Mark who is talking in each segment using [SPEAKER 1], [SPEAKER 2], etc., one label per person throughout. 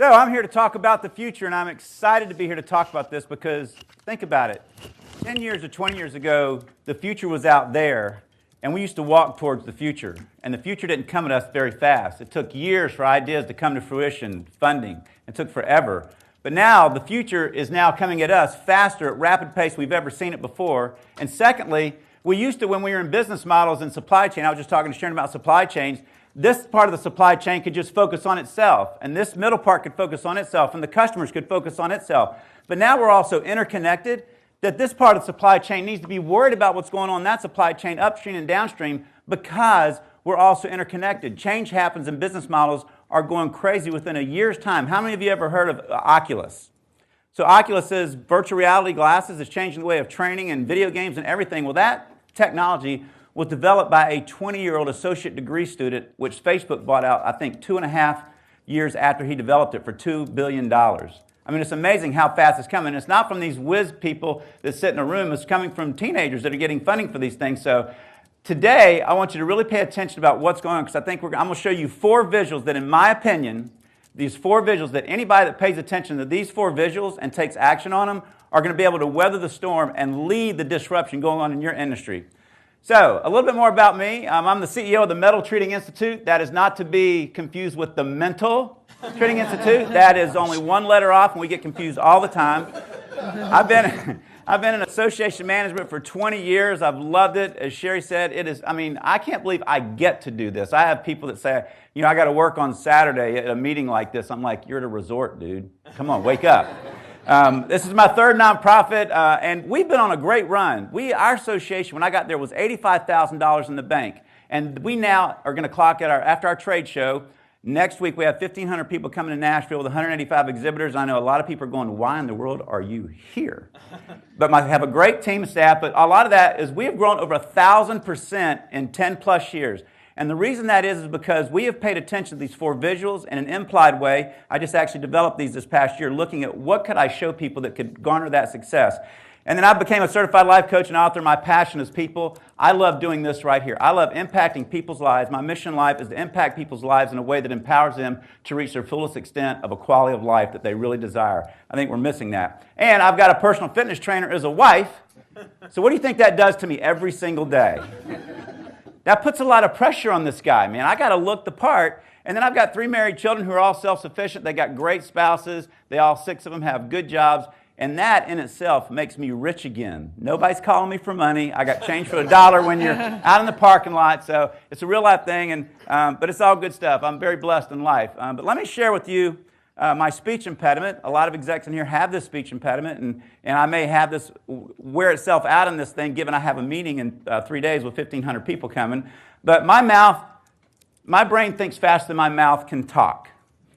[SPEAKER 1] So I'm here to talk about the future, and I'm excited to be here to talk about this because think about it. 10 years or 20 years ago, the future was out there, and we used to walk towards the future. And the future didn't come at us very fast. It took years for ideas to come to fruition, funding. It took forever. But now, the future is now coming at us faster at rapid pace we've ever seen it before. And secondly, we used to, when we were in business models and supply chain, I was just talking to Sharon about supply chains, this part of the supply chain could just focus on itself, and this middle part could focus on itself, and the customers could focus on itself. But now we're also interconnected, that this part of the supply chain needs to be worried about what's going on in that supply chain, upstream and downstream, because we're also interconnected. Change happens and business models are going crazy within a year's time. How many of you ever heard of Oculus? So Oculus is virtual reality glasses. It's changing the way of training and video games and everything. Well, that technology was developed by a 20-year-old associate degree student, which Facebook bought out, I think, 2.5 years after he developed it for $2 billion. I mean, it's amazing how fast it's coming. It's not from these whiz people that sit in a room. It's coming from teenagers that are getting funding for these things. So today, I want you to really pay attention about what's going on, because I think I'm going to show you 4 visuals that, in my opinion, these 4 visuals that anybody that pays attention to these 4 visuals and takes action on them are going to be able to weather the storm and lead the disruption going on in your industry. So, a little bit more about me. I'm the CEO of the Metal Treating Institute. That is not to be confused with the Mental Treating Institute. That is only one letter off, and we get confused all the time. I've been in association management for 20 years. I've loved it. As Sherry said, I can't believe I get to do this. I have people that say, I got to work on Saturday at a meeting like this. I'm like, you're at a resort, dude. Come on, wake up. This is my 3rd nonprofit, and we've been on a great run. Our association, when I got there, was $85,000 in the bank, and we now are going to clock at after our trade show. Next week, we have 1,500 people coming to Nashville with 185 exhibitors. I know a lot of people are going, why in the world are you here? But I have a great team of staff, but a lot of that is we have grown over 1,000% in 10 plus years. And the reason that is because we have paid attention to these 4 visuals in an implied way. I just actually developed these this past year, looking at what could I show people that could garner that success. And then I became a certified life coach and author. My passion is people. I love doing this right here. I love impacting people's lives. My mission in life is to impact people's lives in a way that empowers them to reach their fullest extent of a quality of life that they really desire. I think we're missing that. And I've got a personal fitness trainer as a wife. So what do you think that does to me every single day? That puts a lot of pressure on this guy, man. I got to look the part. And then I've got 3 married children who are all self-sufficient. They got great spouses. They all 6 of them have good jobs. And that in itself makes me rich again. Nobody's calling me for money. I got change for $1 when you're out in the parking lot. So it's a real life thing, but it's all good stuff. I'm very blessed in life. But let me share with you my speech impediment. A lot of execs in here have this speech impediment, and I may have this wear itself out in this thing, given I have a meeting in 3 days with 1,500 people coming. But my brain thinks faster than my mouth can talk.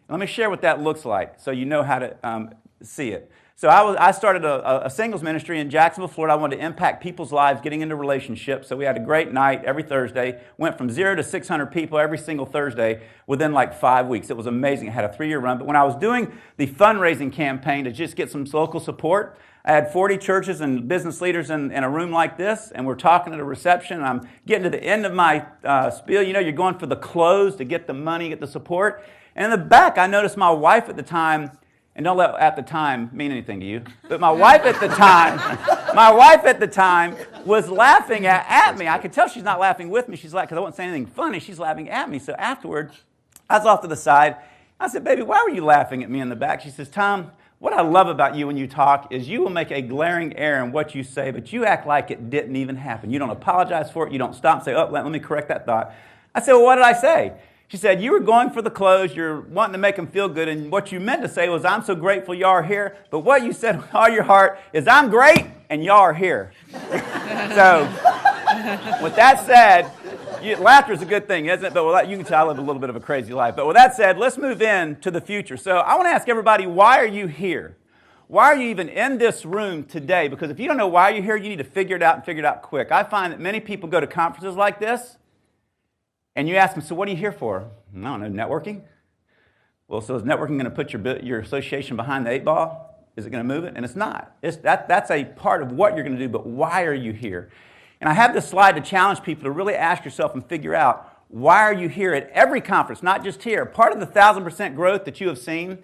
[SPEAKER 1] Let me share what that looks like so you know how to see it. So I started a singles ministry in Jacksonville, Florida. I wanted to impact people's lives, getting into relationships. So we had a great night every Thursday. Went from 0 to 600 people every single Thursday within like 5 weeks. It was amazing. It had a 3-year run. But when I was doing the fundraising campaign to just get some local support, I had 40 churches and business leaders in a room like this, and we're talking at a reception. And I'm getting to the end of my spiel. You're going for the close to get the money, get the support. And in the back, I noticed my wife at the time. And don't let at the time mean anything to you. But my wife at the time was laughing at me. I could tell she's not laughing with me. She's like, because I wasn't saying anything funny, she's laughing at me. So afterward, I was off to the side. I said, baby, why were you laughing at me in the back? She says, Tom, what I love about you when you talk is you will make a glaring error in what you say, but you act like it didn't even happen. You don't apologize for it. You don't stop and say, oh, let me correct that thought. I said, well, what did I say? She said, you were going for the close, you're wanting to make them feel good, and what you meant to say was, I'm so grateful y'all are here, but what you said with all your heart is, I'm great, and y'all are here. So, with that said, laughter is a good thing, isn't it? But you can tell I live a little bit of a crazy life. But with that said, let's move in to the future. So, I want to ask everybody, why are you here? Why are you even in this room today? Because if you don't know why you're here, you need to figure it out and figure it out quick. I find that many people go to conferences like this, and you ask them, so what are you here for? I don't know, networking? Well, so is networking going to put your association behind the 8 ball? Is it going to move it? And it's not. That's a part of what you're going to do, but why are you here? And I have this slide to challenge people to really ask yourself and figure out, why are you here at every conference, not just here? Part of the 1,000% growth that you have seen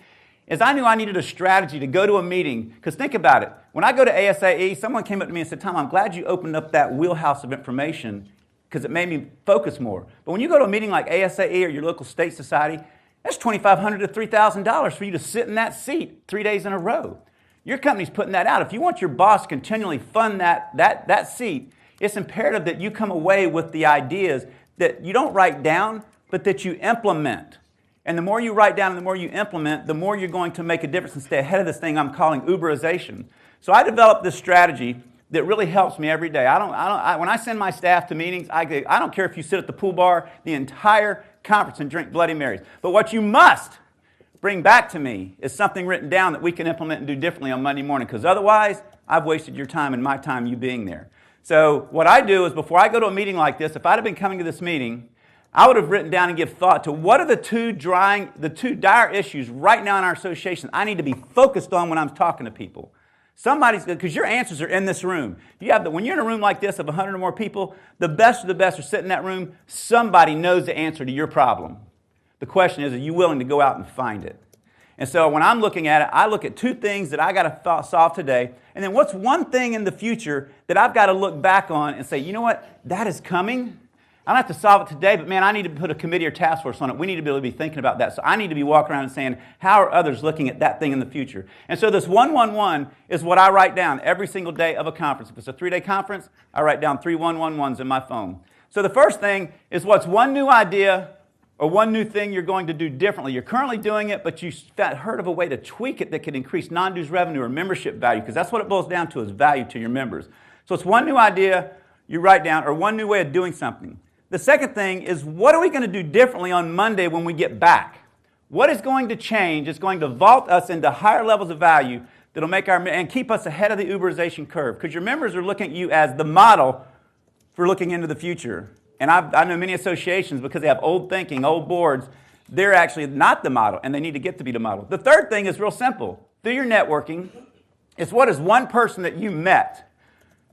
[SPEAKER 1] is I knew I needed a strategy to go to a meeting. Because think about it. When I go to ASAE, someone came up to me and said, Tom, I'm glad you opened up that wheelhouse of information because it made me focus more. But when you go to a meeting like ASAE or your local state society, that's $2,500 to $3,000 for you to sit in that seat 3 days in a row. Your company's putting that out. If you want your boss to continually fund that seat, it's imperative that you come away with the ideas that you don't write down, but that you implement. And the more you write down and the more you implement, the more you're going to make a difference and stay ahead of this thing I'm calling Uberization. So I developed this strategy that really helps me every day. When I send my staff to meetings, I don't care if you sit at the pool bar the entire conference and drink Bloody Marys. But what you must bring back to me is something written down that we can implement and do differently on Monday morning, because otherwise I've wasted your time and my time you being there. So what I do is before I go to a meeting like this, if I'd have been coming to this meeting, I would have written down and give thought to what are the two dire issues right now in our association I need to be focused on when I'm talking to people. Somebody's good, because your answers are in this room. When you're in a room like this of 100 or more people, the best of the best are sitting in that room. Somebody knows the answer to your problem. The question is, are you willing to go out and find it? And so when I'm looking at it, I look at two things that I got to solve today, and then what's one thing in the future that I've got to look back on and say, you know what, that is coming. I don't have to solve it today, but man, I need to put a committee or task force on it. We need to be able to be thinking about that. So I need to be walking around and saying, how are others looking at that thing in the future? And so this 111 is what I write down every single day of a conference. If it's a 3-day conference, I write down 3 111s in my phone. So the first thing is what's one new idea or one new thing you're going to do differently. You're currently doing it, but you've heard of a way to tweak it that could increase non-dues revenue or membership value, because that's what it boils down to, is value to your members. So it's one new idea you write down or one new way of doing something. The second thing is, what are we going to do differently on Monday when we get back? What is going to change? It's going to vault us into higher levels of value that'll make and keep us ahead of the Uberization curve, because your members are looking at you as the model for looking into the future. And I know many associations, because they have old thinking, old boards, they're actually not the model, and they need to get to be the model. The third thing is real simple. Through your networking, it's what is one person that you met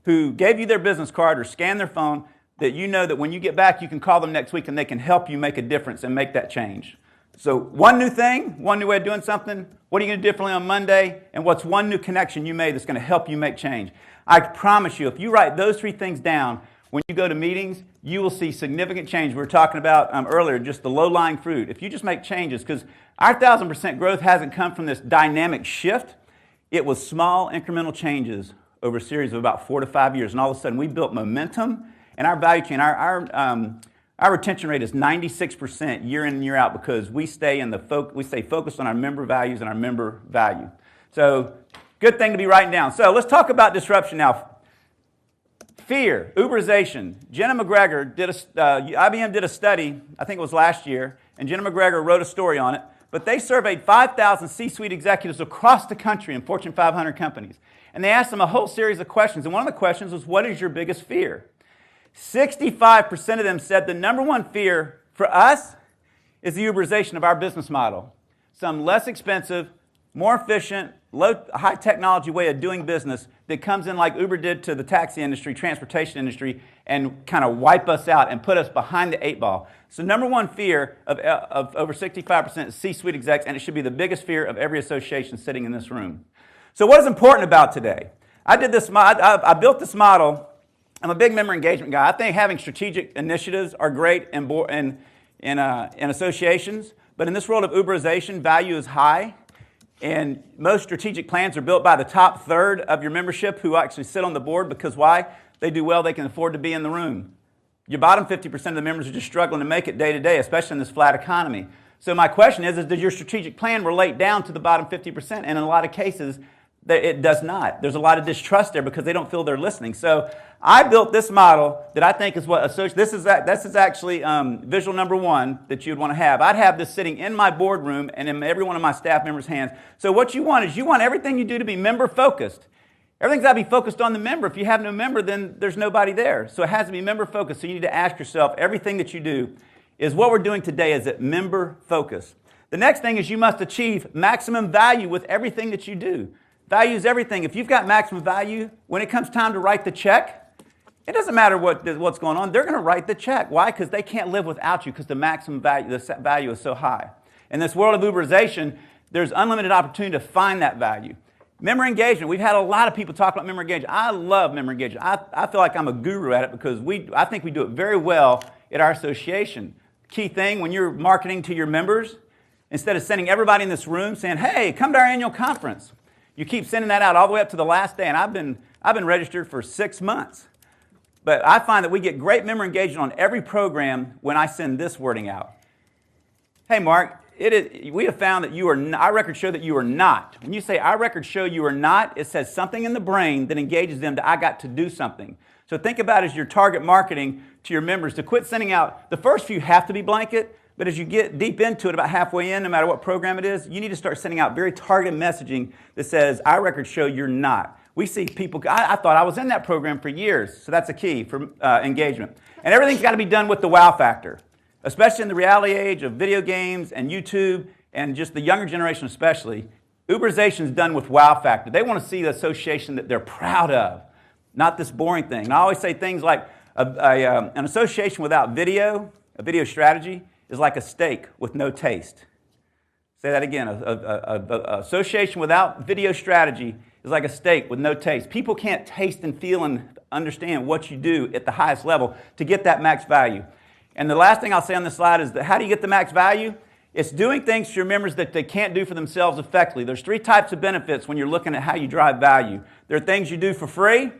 [SPEAKER 1] who gave you their business card or scanned their phone that you know that when you get back, you can call them next week and they can help you make a difference and make that change. So one new thing, one new way of doing something, what are you going to do differently on Monday, and what's one new connection you made that's going to help you make change? I promise you, if you write those three things down, when you go to meetings, you will see significant change. We were talking about earlier, just the low-lying fruit. If you just make changes, because our 1,000% growth hasn't come from this dynamic shift. It was small incremental changes over a series of about 4 to 5 years, and all of a sudden we built momentum. And our value chain, our retention rate is 96% year in and year out, because we stay focused on our member values and our member value. So, good thing to be writing down. So let's talk about disruption now. Fear, Uberization. Jenna McGregor IBM did a study, I think it was last year, and Jenna McGregor wrote a story on it. But they surveyed 5,000 C-suite executives across the country in Fortune 500 companies, and they asked them a whole series of questions. And one of the questions was, "What is your biggest fear?" 65% of them said the number one fear for us is the Uberization of our business model. Some less expensive, more efficient, high technology way of doing business that comes in like Uber did to the taxi industry, transportation industry, and kind of wipe us out and put us behind the 8 ball. So number one fear of over 65% is C-suite execs, and it should be the biggest fear of every association sitting in this room. So what is important about today? I built this model. I'm a big member engagement guy. I think having strategic initiatives are great in associations, but in this world of Uberization, value is high, and most strategic plans are built by the top third of your membership who actually sit on the board, because why? They do well, they can afford to be in the room. Your bottom 50% of the members are just struggling to make it day to day, especially in this flat economy. So my question is does your strategic plan relate down to the bottom 50%? And in a lot of cases, it does not. There's a lot of distrust there because they don't feel they're listening. So I built this model that I think is what this is actually visual number one that you'd want to have. I'd have this sitting in my boardroom and in every one of my staff members' hands. So what you want is you want everything you do to be member focused. Everything's got to be focused on the member. If you have no member, then there's nobody there. So it has to be member focused. So you need to ask yourself, everything that you do, is what we're doing today, is it member focused? The next thing is you must achieve maximum value with everything that you do. Value is everything. If you've got maximum value, when it comes time to write the check, it doesn't matter what's going on. They're going to write the check. Why? Because they can't live without you, because the maximum value, the value is so high. In this world of Uberization, there's unlimited opportunity to find that value. Member engagement. We've had a lot of people talk about member engagement. I love member engagement. I feel like I'm a guru at it because I think we do it very well at our association. Key thing when you're marketing to your members, instead of sending everybody in this room saying, hey, come to our annual conference, you keep sending that out all the way up to the last day. And I've been registered for 6 months. But I find that we get great member engagement on every program when I send this wording out. Hey, Mark, we have found that our records show that you are not. When you say our records show you are not, it says something in the brain that engages them that I got to do something. So think about it as your target marketing to your members to quit sending out. The first few have to be blanket, but as you get deep into it, about halfway in, no matter what program it is, you need to start sending out very targeted messaging that says, our records show you're not. We see people, I thought I was in that program for years, so that's a key for engagement. And everything's got to be done with the wow factor, especially in the reality age of video games and YouTube and just the younger generation especially. Uberization is done with wow factor. They want to see the association that they're proud of, not this boring thing. And I always say things like an association without video, a video strategy, is like a steak with no taste. Say that again. An association without video strategy is like a steak with no taste. People can't taste and feel and understand what you do at the highest level to get that max value. And the last thing I'll say on this slide is that how do you get the max value? It's doing things to your members that they can't do for themselves effectively. There's 3 types of benefits when you're looking at how you drive value. There are things you do for free.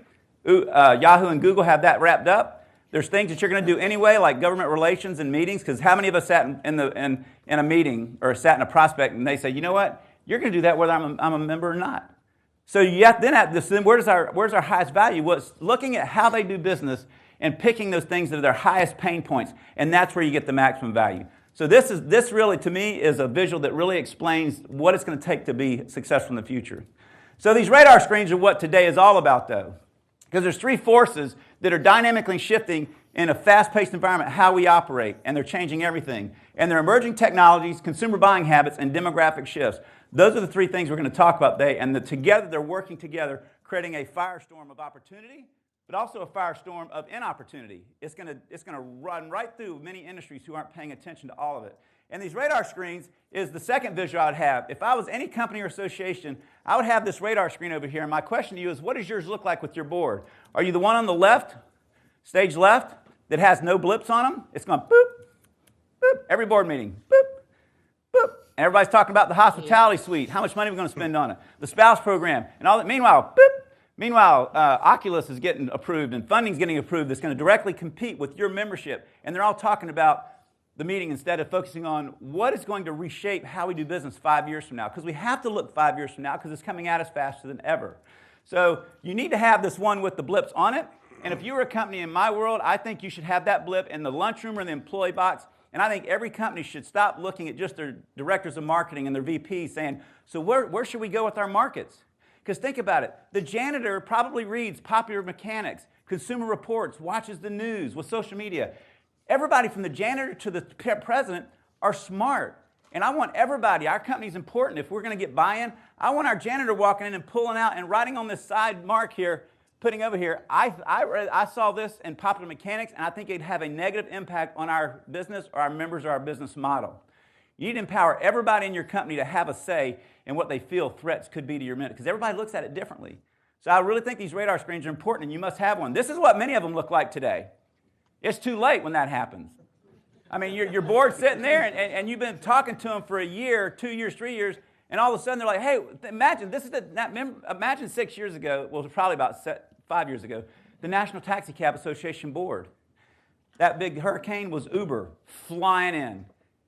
[SPEAKER 1] Yahoo and Google have that wrapped up. There's things that you're going to do anyway, like government relations and meetings, because how many of us sat in a meeting or sat in a prospect and they say, you know what, you're going to do that whether I'm a member or not. So you have then at this, then where's our highest value? Well, it's looking at how they do business and picking those things that are their highest pain points, and that's where you get the maximum value. So this really, to me, is a visual that really explains what it's going to take to be successful in the future. So these radar screens are what today is all about, though, because there's 3 forces that are dynamically shifting in a fast-paced environment how we operate, and they're changing everything. And they're emerging technologies, consumer buying habits, and demographic shifts. Those are the 3 things we're going to talk about today, and together they're working together, creating a firestorm of opportunity, but also a firestorm of inopportunity. It's going to run right through many industries who aren't paying attention to all of it. And these radar screens is the second visual I'd have. If I was any company or association, I would have this radar screen over here. And my question to you is, what does yours look like with your board? Are you the one on the left, stage left, that has no blips on them? It's going boop, boop, every board meeting, boop, boop. And everybody's talking about the hospitality suite, how much money we're going to spend on it, the spouse program, and all that. Meanwhile, boop. Meanwhile, Oculus is getting approved and funding's getting approved that's going to directly compete with your membership. And they're all talking about the meeting instead of focusing on what is going to reshape how we do business 5 years from now. Because we have to look 5 years from now because it's coming at us faster than ever. So you need to have this one with the blips on it. And if you were a company in my world, I think you should have that blip in the lunchroom or the employee box. And I think every company should stop looking at just their directors of marketing and their VPs saying, so where should we go with our markets? Because think about it. The janitor probably reads Popular Mechanics, Consumer Reports, watches the news with social media. Everybody from the janitor to the president are smart. And I want everybody, our company's important. If we're going to get buy-in, I want our janitor walking in and pulling out and writing on this side mark here, putting over here, I saw this in Popular Mechanics, and I think it'd have a negative impact on our business or our members or our business model. You need to empower everybody in your company to have a say in what they feel threats could be to your minute, because everybody looks at it differently. So I really think these radar screens are important, and you must have one. This is what many of them look like today. It's too late when that happens. I mean, your board's sitting there, and you've been talking to them for a year, 2 years, 3 years, and all of a sudden they're like, hey, imagine, imagine 6 years ago, well, it was probably about 5 years ago, the National Taxi Cab Association board. That big hurricane was Uber flying in.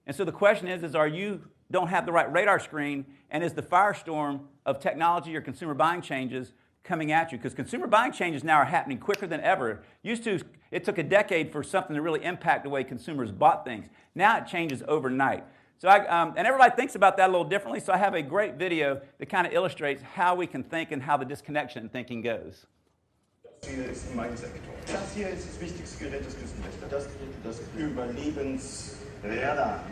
[SPEAKER 1] And so the question is are you don't have the right radar screen, and is the firestorm of technology or consumer buying changes coming at you? Because consumer buying changes now are happening quicker than ever. Used to, it took a decade for something to really impact the way consumers bought things. Now it changes overnight. So and everybody thinks about that a little differently, so I have a great video that kind of illustrates how we can think and how the disconnection in thinking goes.
[SPEAKER 2] Das hier ist mein Sektor. Das hier ist das wichtigste Gerät des Küstenwächters. Das Überlebensradar.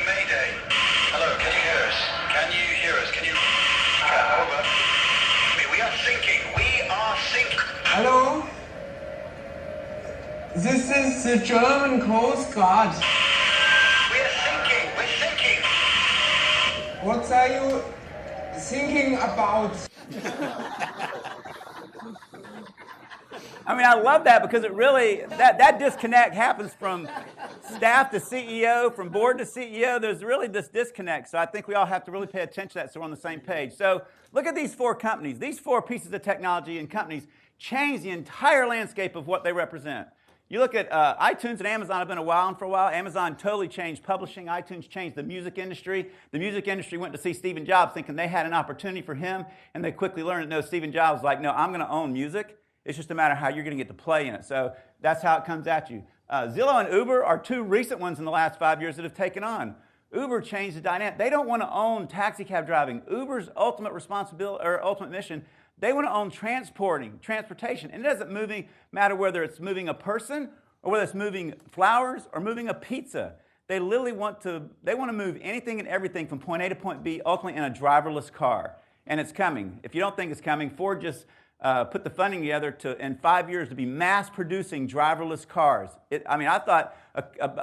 [SPEAKER 2] Mayday. Hello, can you hear us? Can you hear us? Can you... over. We are sinking.
[SPEAKER 3] Hello? This is the German Coast Guard.
[SPEAKER 2] We're thinking.
[SPEAKER 3] What are you thinking about?
[SPEAKER 1] I mean, I love that because it really, that disconnect happens from staff to CEO, from board to CEO. There's really this disconnect. So I think we all have to really pay attention to that so we're on the same page. So look at these four companies. These four pieces of technology and companies change the entire landscape of what they represent. You look at iTunes and Amazon have been around for a while. Amazon totally changed publishing. iTunes changed the music industry. The music industry went to see Steve Jobs thinking they had an opportunity for him, and they quickly learned that no, Steve Jobs was like, no, I'm going to own music. It's just a matter of how you're going to get to play in it. So that's how it comes at you. Zillow and Uber are two recent ones in the last 5 years that have taken on. Uber changed the dynamic. They don't want to own taxi cab driving. Uber's ultimate responsibility or ultimate mission, they want to own transportation. And it doesn't matter whether it's moving a person or whether it's moving flowers or moving a pizza. They literally want to move anything and everything from point A to point B, ultimately in a driverless car. And it's coming. If you don't think it's coming, Ford just put the funding together in 5 years to be mass producing driverless cars. I thought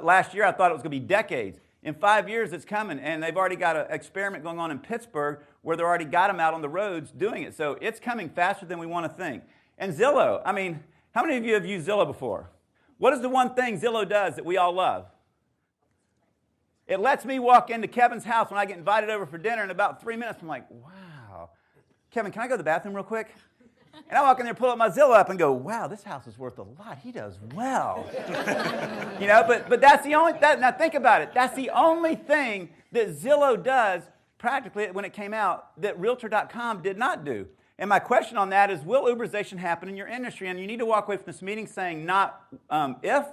[SPEAKER 1] last year I thought it was going to be decades. In 5 years it's coming, and they've already got an experiment going on in Pittsburgh where they already got them out on the roads doing it. So it's coming faster than we want to think. And Zillow, how many of you have used Zillow before? What is the one thing Zillow does that we all love? It lets me walk into Kevin's house when I get invited over for dinner in about 3 minutes. I'm like, wow. Kevin, can I go to the bathroom real quick? And I walk in there, pull up my Zillow app, and go, wow, this house is worth a lot. He does well. But that's the only, now think about it. That's the only thing that Zillow does practically when it came out that Realtor.com did not do. And my question on that is, will Uberization happen in your industry? And you need to walk away from this meeting saying not if,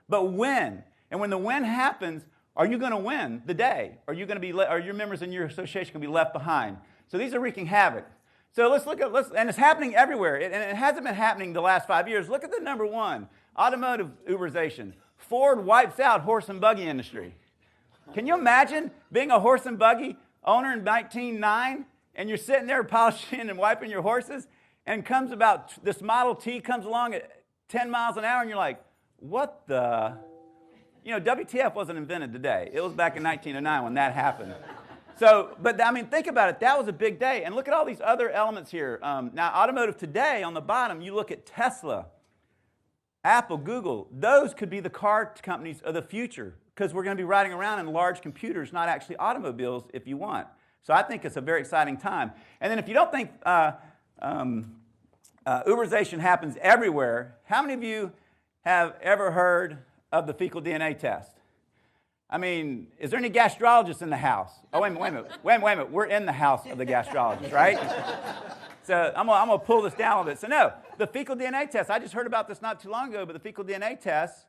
[SPEAKER 1] but when. And when the when happens, are you going to win the day? Are your members in your association going to be left behind? So these are wreaking havoc. So and it's happening everywhere. And it hasn't been happening the last 5 years. Look at the number one, automotive Uberization. Ford wipes out horse and buggy industry. Can you imagine being a horse and buggy owner in 1909, and you're sitting there polishing and wiping your horses, and this Model T comes along at 10 miles an hour, and you're like, what the? WTF wasn't invented today. It was back in 1909 when that happened. So, think about it. That was a big day. And look at all these other elements here. Now, automotive today, on the bottom, you look at Tesla, Apple, Google. Those could be the car companies of the future because we're going to be riding around in large computers, not actually automobiles, if you want. So I think it's a very exciting time. And then if you don't think Uberization happens everywhere, how many of you have ever heard of the fecal DNA test? Is there any gastrologists in the house? Oh, wait a minute. We're in the house of the gastrologist, right? So I'm going to pull this down a little bit. So no, the fecal DNA test, I just heard about this not too long ago, but the fecal DNA test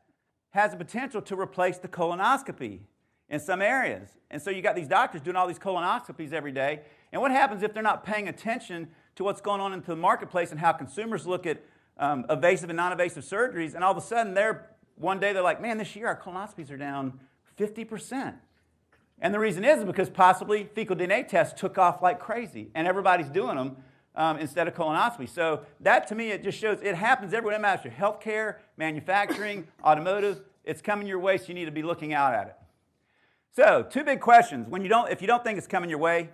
[SPEAKER 1] has the potential to replace the colonoscopy in some areas. And so you got these doctors doing all these colonoscopies every day. And what happens if they're not paying attention to what's going on into the marketplace and how consumers look at evasive and non-evasive surgeries, and all of a sudden one day they're like, man, this year our colonoscopies are down 50%. And the reason is because possibly fecal DNA tests took off like crazy, and everybody's doing them instead of colonoscopy. So that, to me, it just shows it happens everywhere. It matters to healthcare, manufacturing, automotive. It's coming your way, so you need to be looking out at it. So, two big questions. If you don't think it's coming your way,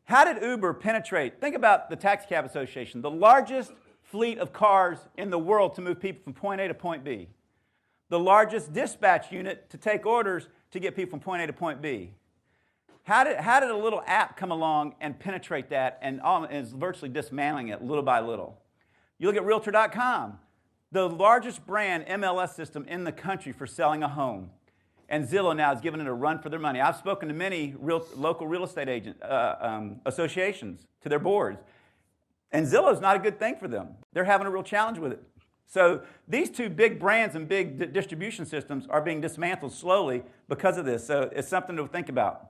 [SPEAKER 1] how did Uber penetrate? Think about the Taxi Cab Association, the largest fleet of cars in the world to move people from point A to point B. The largest dispatch unit to take orders to get people from point A to point B. How did a little app come along and penetrate that and is virtually dismantling it little by little? You look at Realtor.com, the largest brand MLS system in the country for selling a home. And Zillow now is giving it a run for their money. I've spoken to many local real estate associations, to their boards. And Zillow's not a good thing for them. They're having a real challenge with it. So these two big brands and big distribution systems are being dismantled slowly because of this. So it's something to think about.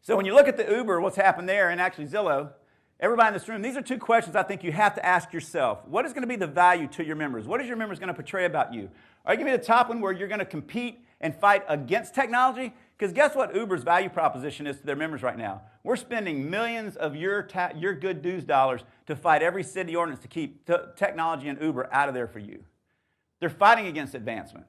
[SPEAKER 1] So when you look at the Uber, what's happened there, and actually Zillow, everybody in this room, these are two questions I think you have to ask yourself. What is going to be the value to your members? What is your members going to portray about you? Are you going to be the top one where you're going to compete and fight against technology? Because guess what Uber's value proposition is to their members right now? We're spending millions of your good dues dollars to fight every city ordinance to keep technology and Uber out of there for you. They're fighting against advancement.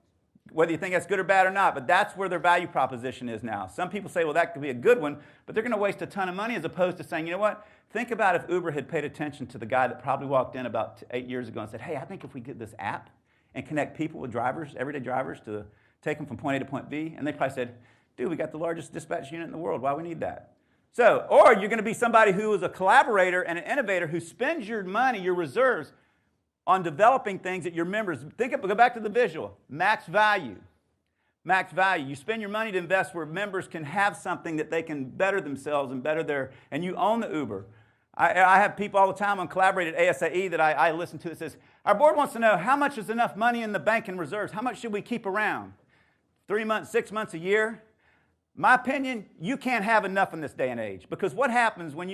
[SPEAKER 1] whether you think that's good or bad or not, but that's where their value proposition is now. Some people say, well, that could be a good one, but they're going to waste a ton of money as opposed to saying, you know what, think about if Uber had paid attention to the guy that probably walked in about 8 years ago and said, hey, I think if we get this app and connect people with drivers, everyday drivers, to take them from point A to point B, and they probably said, dude, we got the largest dispatch unit in the world. Why we need that? So, or you're going to be somebody who is a collaborator and an innovator who spends your money, your reserves, on developing things that your members, go back to the visual, max value. Max value. You spend your money to invest where members can have something that they can better themselves and and you own the Uber. I have people all the time on Collaborate at ASAE that I listen to that says, our board wants to know how much is enough money in the bank and reserves? How much should we keep around? 3 months, 6 months, a year? My opinion, you can't have enough in this day and age, because what happens when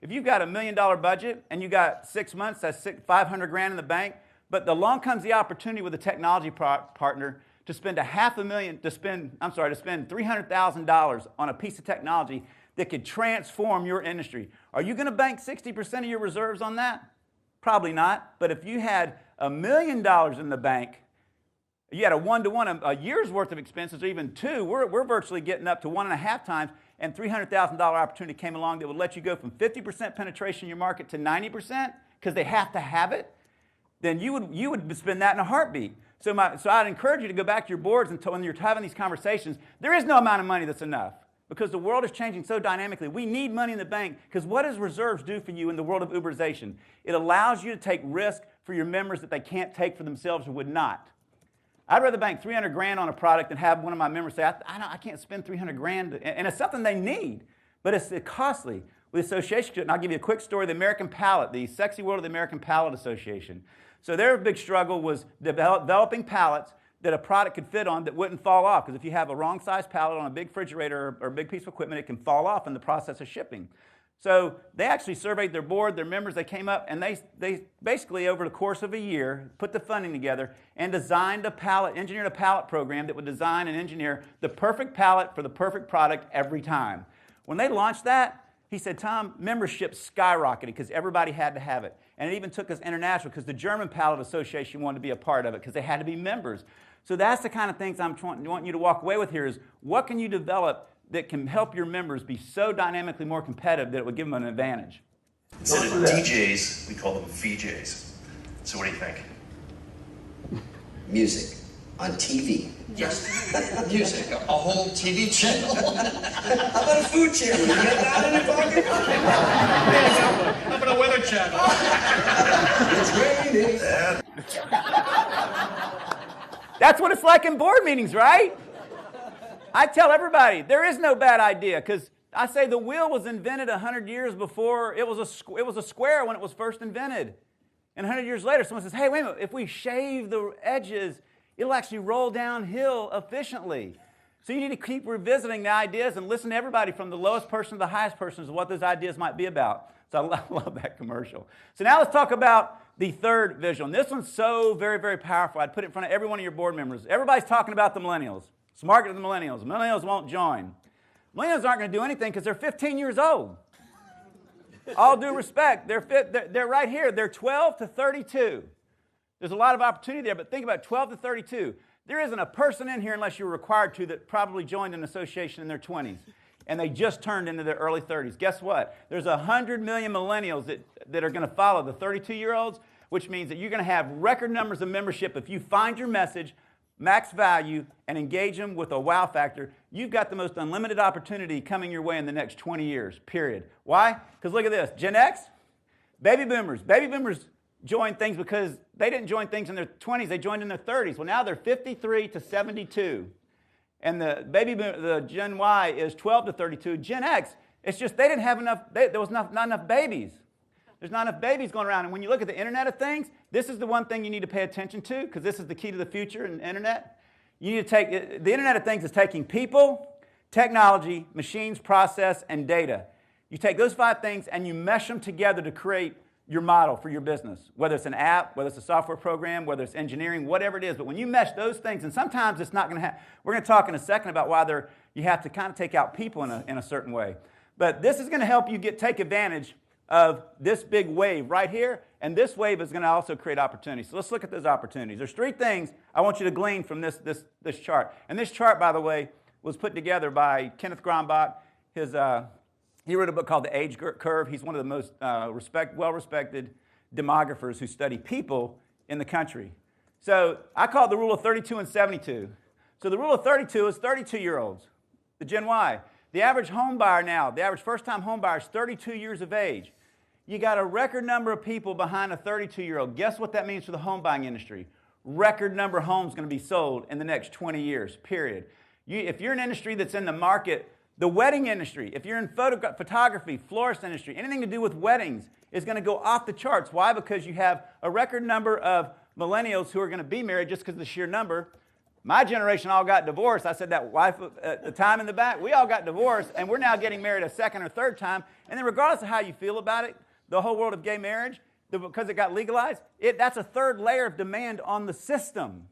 [SPEAKER 1] if you've got $1 million budget and you got 6 months, that's 500 grand in the bank, but along comes the opportunity with a technology partner to spend to spend $300,000 on a piece of technology that could transform your industry. Are you going to bank 60% of your reserves on that? Probably not. But if you had $1 million in the bank, you had a 1-to-1, a year's worth of expenses, or even two, we're virtually getting up to 1.5 times, and $300,000 opportunity came along that would let you go from 50% penetration in your market to 90%, because they have to have it, then you would spend that in a heartbeat. So I'd encourage you to go back to your boards and when you're having these conversations, there is no amount of money that's enough, because the world is changing so dynamically. We need money in the bank, because what does reserves do for you in the world of Uberization? It allows you to take risk for your members that they can't take for themselves or would not. I'd rather bank 300 grand on a product than have one of my members say, I can't spend 300 grand, and it's something they need, but it's costly. With association to it, and I'll give you a quick story, the American Pallet, the sexy world of the American Pallet Association. So their big struggle was developing pallets that a product could fit on that wouldn't fall off, because if you have a wrong size pallet on a big refrigerator or a big piece of equipment, it can fall off in the process of shipping. So they actually surveyed their board, their members, they came up, and they basically, over the course of a year, put the funding together and engineered a pallet program that would design and engineer the perfect pallet for the perfect product every time. When they launched that, he said, Tom, membership skyrocketed because everybody had to have it. And it even took us international because the German Pallet Association wanted to be a part of it because they had to be members. So that's the kind of things I'm wanting you to walk away with here is, what can you develop that can help your members be so dynamically more competitive that it would give them an advantage?
[SPEAKER 4] Instead of DJs, we call them VJs. So what do you think?
[SPEAKER 5] Music on TV.
[SPEAKER 4] Yes. Music, a whole TV channel.
[SPEAKER 5] How about a food channel? You get that in your pocket?
[SPEAKER 4] How about a weather channel?
[SPEAKER 5] It's raining.
[SPEAKER 1] That's what it's like in board meetings, right? I tell everybody, there is no bad idea, because I say the wheel was invented 100 years before. It was a square when it was first invented. And 100 years later, someone says, hey, wait a minute, if we shave the edges, it'll actually roll downhill efficiently. So you need to keep revisiting the ideas and listen to everybody from the lowest person to the highest person as to what those ideas might be about. So I love that commercial. So now let's talk about the third visual. And this one's so very, very powerful. I'd put it in front of every one of your board members. Everybody's talking about the millennials. Smart to the millennials. Millennials won't join. Millennials aren't going to do anything because they're 15 years old. All due respect, they're right here. They're 12 to 32. There's a lot of opportunity there, but think about it, 12 to 32. There isn't a person in here, unless you're required to, that probably joined an association in their 20s, and they just turned into their early 30s. Guess what? There's 100 million millennials that are going to follow the 32-year-olds, which means that you're going to have record numbers of membership. If you find your message, max value, and engage them with a wow factor, you've got the most unlimited opportunity coming your way in the next 20 years, period. Why? Because look at this. Gen X, baby boomers. Baby boomers joined things because they didn't join things in their 20s. They joined in their 30s. Well, now they're 53 to 72. And the Gen Y is 12 to 32. Gen X, it's just they didn't have enough, there was not enough babies. There's not enough babies going around. And when you look at the Internet of Things, this is the one thing you need to pay attention to, because this is the key to the future in the Internet. You need to take, the Internet of Things is taking people, technology, machines, process, and data. You take those 5 things and you mesh them together to create your model for your business, whether it's an app, whether it's a software program, whether it's engineering, whatever it is. But when you mesh those things, and sometimes it's not going to happen. We're going to talk in a second about why you have to kind of take out people in a certain way. But this is going to help you take advantage of this big wave right here, and this wave is going to also create opportunities. So let's look at those opportunities. There's three things I want you to glean from this chart. And this chart, by the way, was put together by Kenneth Grombach. He wrote a book called The Age Curve. He's one of the most well-respected demographers who study people in the country. So I call it the rule of 32 and 72. So the rule of 32 is 32-year-olds, the Gen Y. The average home buyer now, the average first-time home buyer is 32 years of age. You got a record number of people behind a 32-year-old. Guess what that means for the home buying industry? Record number of homes going to be sold in the next 20 years, period. If you're an industry that's in the market, the wedding industry, if you're in photography, florist industry, anything to do with weddings is going to go off the charts. Why? Because you have a record number of millennials who are going to be married just because of the sheer number. My generation all got divorced. I said that wife at the time in the back. We all got divorced, and we're now getting married a second or third time. And then regardless of how you feel about it, the whole world of gay marriage, because it got legalized, that's a third layer of demand on the system.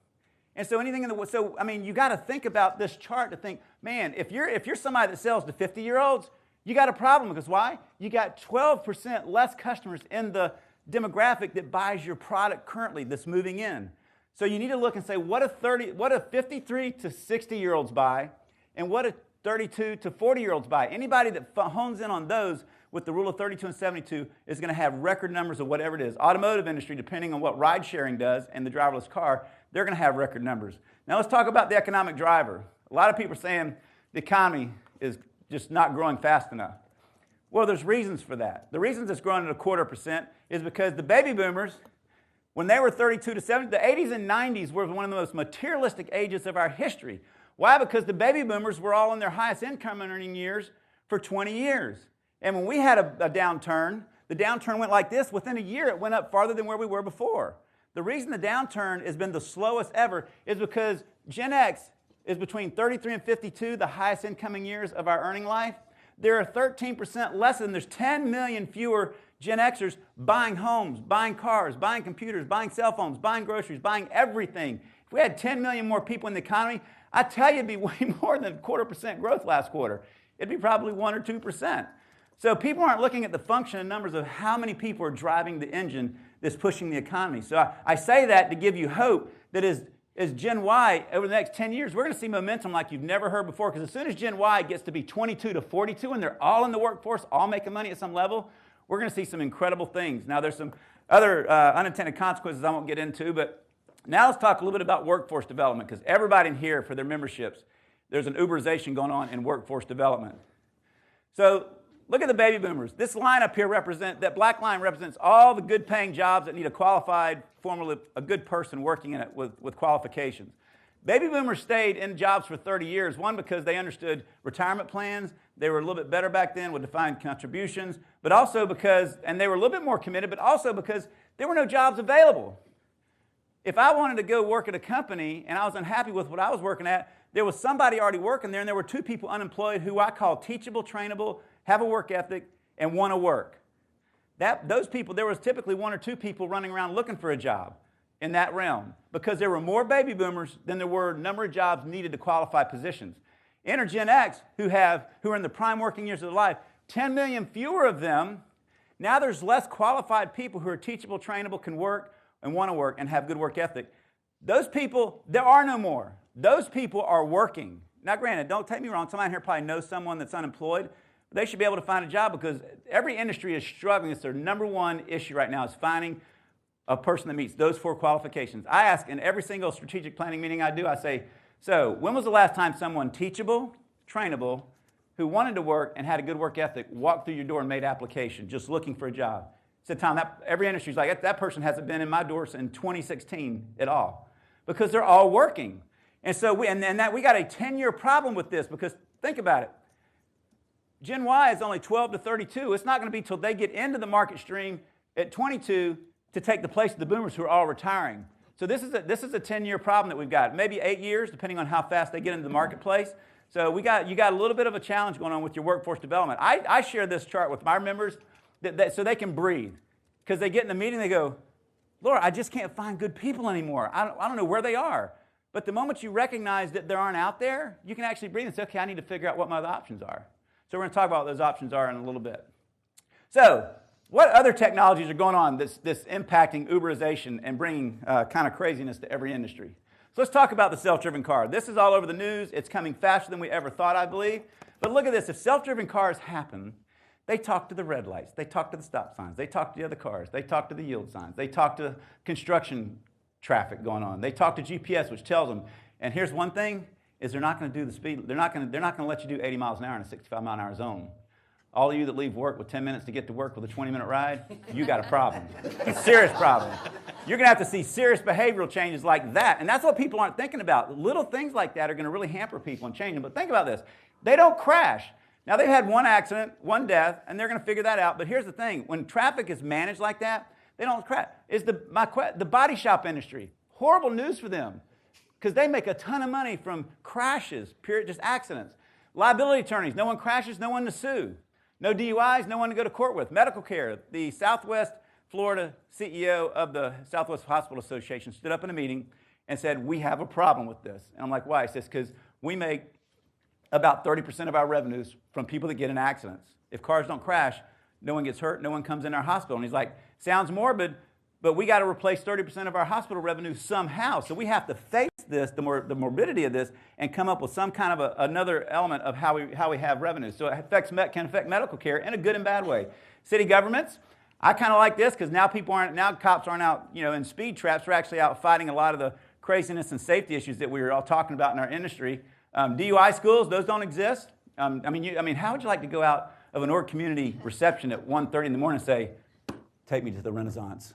[SPEAKER 1] And so you got to think about this chart to think, man, if you're somebody that sells to 50-year-olds, you got a problem. Because why? You got 12% less customers in the demographic that buys your product currently that's moving in. So you need to look and say, what do 53 to 60-year-olds buy, and what do 32 to 40-year-olds buy? Anybody that hones in on those with the rule of 32 and 72 is going to have record numbers of whatever it is. Automotive industry, depending on what ride sharing does and the driverless car, they're going to have record numbers. Now let's talk about the economic driver. A lot of people are saying the economy is just not growing fast enough. Well, there's reasons for that. The reasons it's growing at 0.25% is because the baby boomers, when they were 32 to 70, the 80s and 90s were one of the most materialistic ages of our history. Why? Because the baby boomers were all in their highest income earning years for 20 years. And when we had a downturn, the downturn went like this. Within a year, it went up farther than where we were before. The reason the downturn has been the slowest ever is because Gen X is between 33 and 52, the highest incoming years of our earning life. There are 13% less than there's 10 million fewer Gen Xers buying homes, buying cars, buying computers, buying cell phones, buying groceries, buying everything. If we had 10 million more people in the economy, I tell you it'd be way more than 0.25% growth last quarter. It'd be probably 1 or 2%. So people aren't looking at the function and numbers of how many people are driving the engine that's pushing the economy. So I say that to give you hope that as Gen Y, over the next 10 years, we're going to see momentum like you've never heard before. Because as soon as Gen Y gets to be 22 to 42 and they're all in the workforce, all making money at some level, we're going to see some incredible things. Now, there's some other unintended consequences I won't get into, but now let's talk a little bit about workforce development, because everybody in here, for their memberships, there's an Uberization going on in workforce development. So look at the baby boomers. This line up here that black line represents all the good-paying jobs that need a qualified, formerly a good person working in it with qualifications. Baby boomers stayed in jobs for 30 years, one, because they understood retirement plans. They were a little bit better back then with defined contributions, but also because, and they were a little bit more committed, but also because there were no jobs available. If I wanted to go work at a company and I was unhappy with what I was working at, there was somebody already working there, and there were two people unemployed who I call teachable, trainable, have a work ethic, and want to work. Those people, there was typically 1 or 2 people running around looking for a job in that realm, because there were more baby boomers than there were number of jobs needed to qualify positions. Enter Gen X, who are in the prime working years of their life, 10 million fewer of them. Now there's less qualified people who are teachable, trainable, can work, and want to work, and have good work ethic. Those people, there are no more. Those people are working. Now granted, don't take me wrong, somebody here probably knows someone that's unemployed. They should be able to find a job, because every industry is struggling. It's their number one issue right now, is finding a person that meets those 4 qualifications. I ask in every single strategic planning meeting I do, I say, so when was the last time someone teachable, trainable, who wanted to work and had a good work ethic walked through your door and made application just looking for a job? Said, Tom, every industry is like, that person hasn't been in my doors in 2016 at all, because they're all working. And so we got a 10-year problem with this, because think about it. Gen Y is only 12 to 32. It's not going to be until they get into the market stream at 22 to take the place of the boomers who are all retiring. So this is a 10-year problem that we've got. Maybe 8 years, depending on how fast they get into the marketplace. So you got a little bit of a challenge going on with your workforce development. I share this chart with my members so they can breathe. Because they get in the meeting, they go, Laura, I just can't find good people anymore. I don't know where they are. But the moment you recognize that they aren't out there, you can actually breathe and say, okay, I need to figure out what my other options are. So we're going to talk about what those options are in a little bit. So What other technologies are going on that's impacting Uberization and bringing kind of craziness to every industry? So let's talk about the self-driven car. This is all over the news. It's coming faster than we ever thought, I believe. But look at this. If self-driven cars happen, they talk to the red lights. They talk to the stop signs. They talk to the other cars. They talk to the yield signs. They talk to construction traffic going on. They talk to GPS, which tells them. And here's one thing, is they're not going to do the speed. They're not going to let you do 80 miles an hour in a 65-mile-an-hour zone. All of you that leave work with 10 minutes to get to work with a 20-minute ride, you got a problem. A serious problem. You're going to have to see serious behavioral changes like that. And that's what people aren't thinking about. Little things like that are going to really hamper people and change them. But think about this. They don't crash. Now, they've had one accident, one death, and they're going to figure that out. But here's the thing. When traffic is managed like that, they don't crash. It's the body shop industry. Horrible news for them because they make a ton of money from crashes, period, just accidents. Liability attorneys, no one crashes, no one to sue. No DUIs, no one to go to court with. Medical care, the Southwest Florida CEO of the Southwest Hospital Association stood up in a meeting and said, we have a problem with this. And I'm like, why? He says, because we make about 30% of our revenues from people that get in accidents. If cars don't crash, no one gets hurt, no one comes in our hospital. And he's like, sounds morbid, but we got to replace 30% of our hospital revenue somehow. So we have to face this, the morbidity of this, and come up with some kind of another element of how we have revenue. So it can affect medical care in a good and bad way. City governments, I kind of like this because now cops aren't out, in speed traps. They're actually out fighting a lot of the craziness and safety issues that we were all talking about in our industry. DUI schools, those don't exist. How would you like to go out of an org community reception at 1:30 in the morning and say, take me to the Renaissance?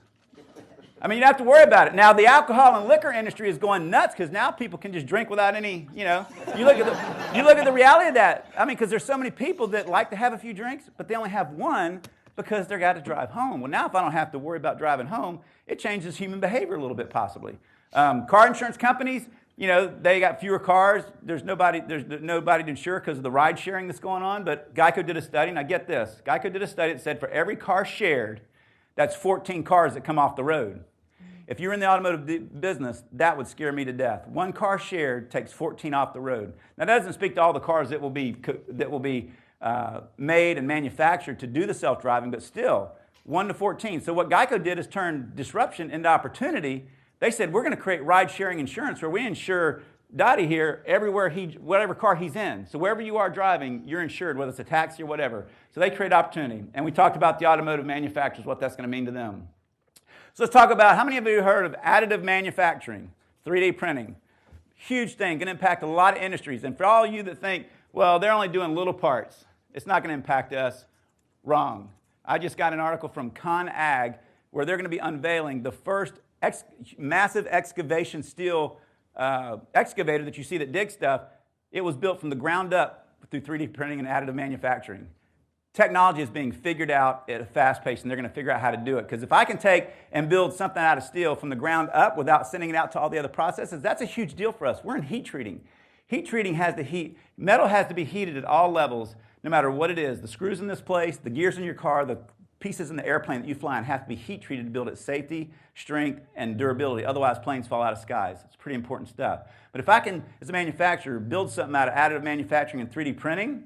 [SPEAKER 1] You don't have to worry about it. Now, the alcohol and liquor industry is going nuts because now people can just drink without any, You look at the reality of that. Because there's so many people that like to have a few drinks, but they only have one because they've got to drive home. Well, now if I don't have to worry about driving home, it changes human behavior a little bit possibly. Car insurance companies, they got fewer cars. There's nobody to insure because of the ride sharing that's going on. But Geico did a study, and I get this. Geico did a study that said for every car shared, that's 14 cars that come off the road. If you're in the automotive business, that would scare me to death. One car shared takes 14 off the road. Now, that doesn't speak to all the cars that will be made and manufactured to do the self-driving, but still, 1 to 14. So what Geico did is turn disruption into opportunity. They said, we're going to create ride-sharing insurance where we insure Dottie here everywhere whatever car he's in. So wherever you are driving, you're insured, whether it's a taxi or whatever. So they create opportunity. And we talked about the automotive manufacturers, what that's going to mean to them. So let's talk about, how many of you have heard of additive manufacturing, 3D printing? Huge thing, going to impact a lot of industries. And for all of you that think, well, they're only doing little parts, it's not going to impact us, wrong. I just got an article from ConAg where they're going to be unveiling the first massive excavation steel excavator that you see that digs stuff. It was built from the ground up through 3D printing and additive manufacturing. Technology is being figured out at a fast pace, and they're going to figure out how to do it. Because if I can take and build something out of steel from the ground up without sending it out to all the other processes, that's a huge deal for us. We're in heat treating. Heat treating has to heat. Metal has to be heated at all levels, no matter what it is. The screws in this place, the gears in your car, the pieces in the airplane that you fly in have to be heat treated to build its safety, strength, and durability. Otherwise, planes fall out of skies. It's pretty important stuff. But if I can, as a manufacturer, build something out of additive manufacturing and 3D printing,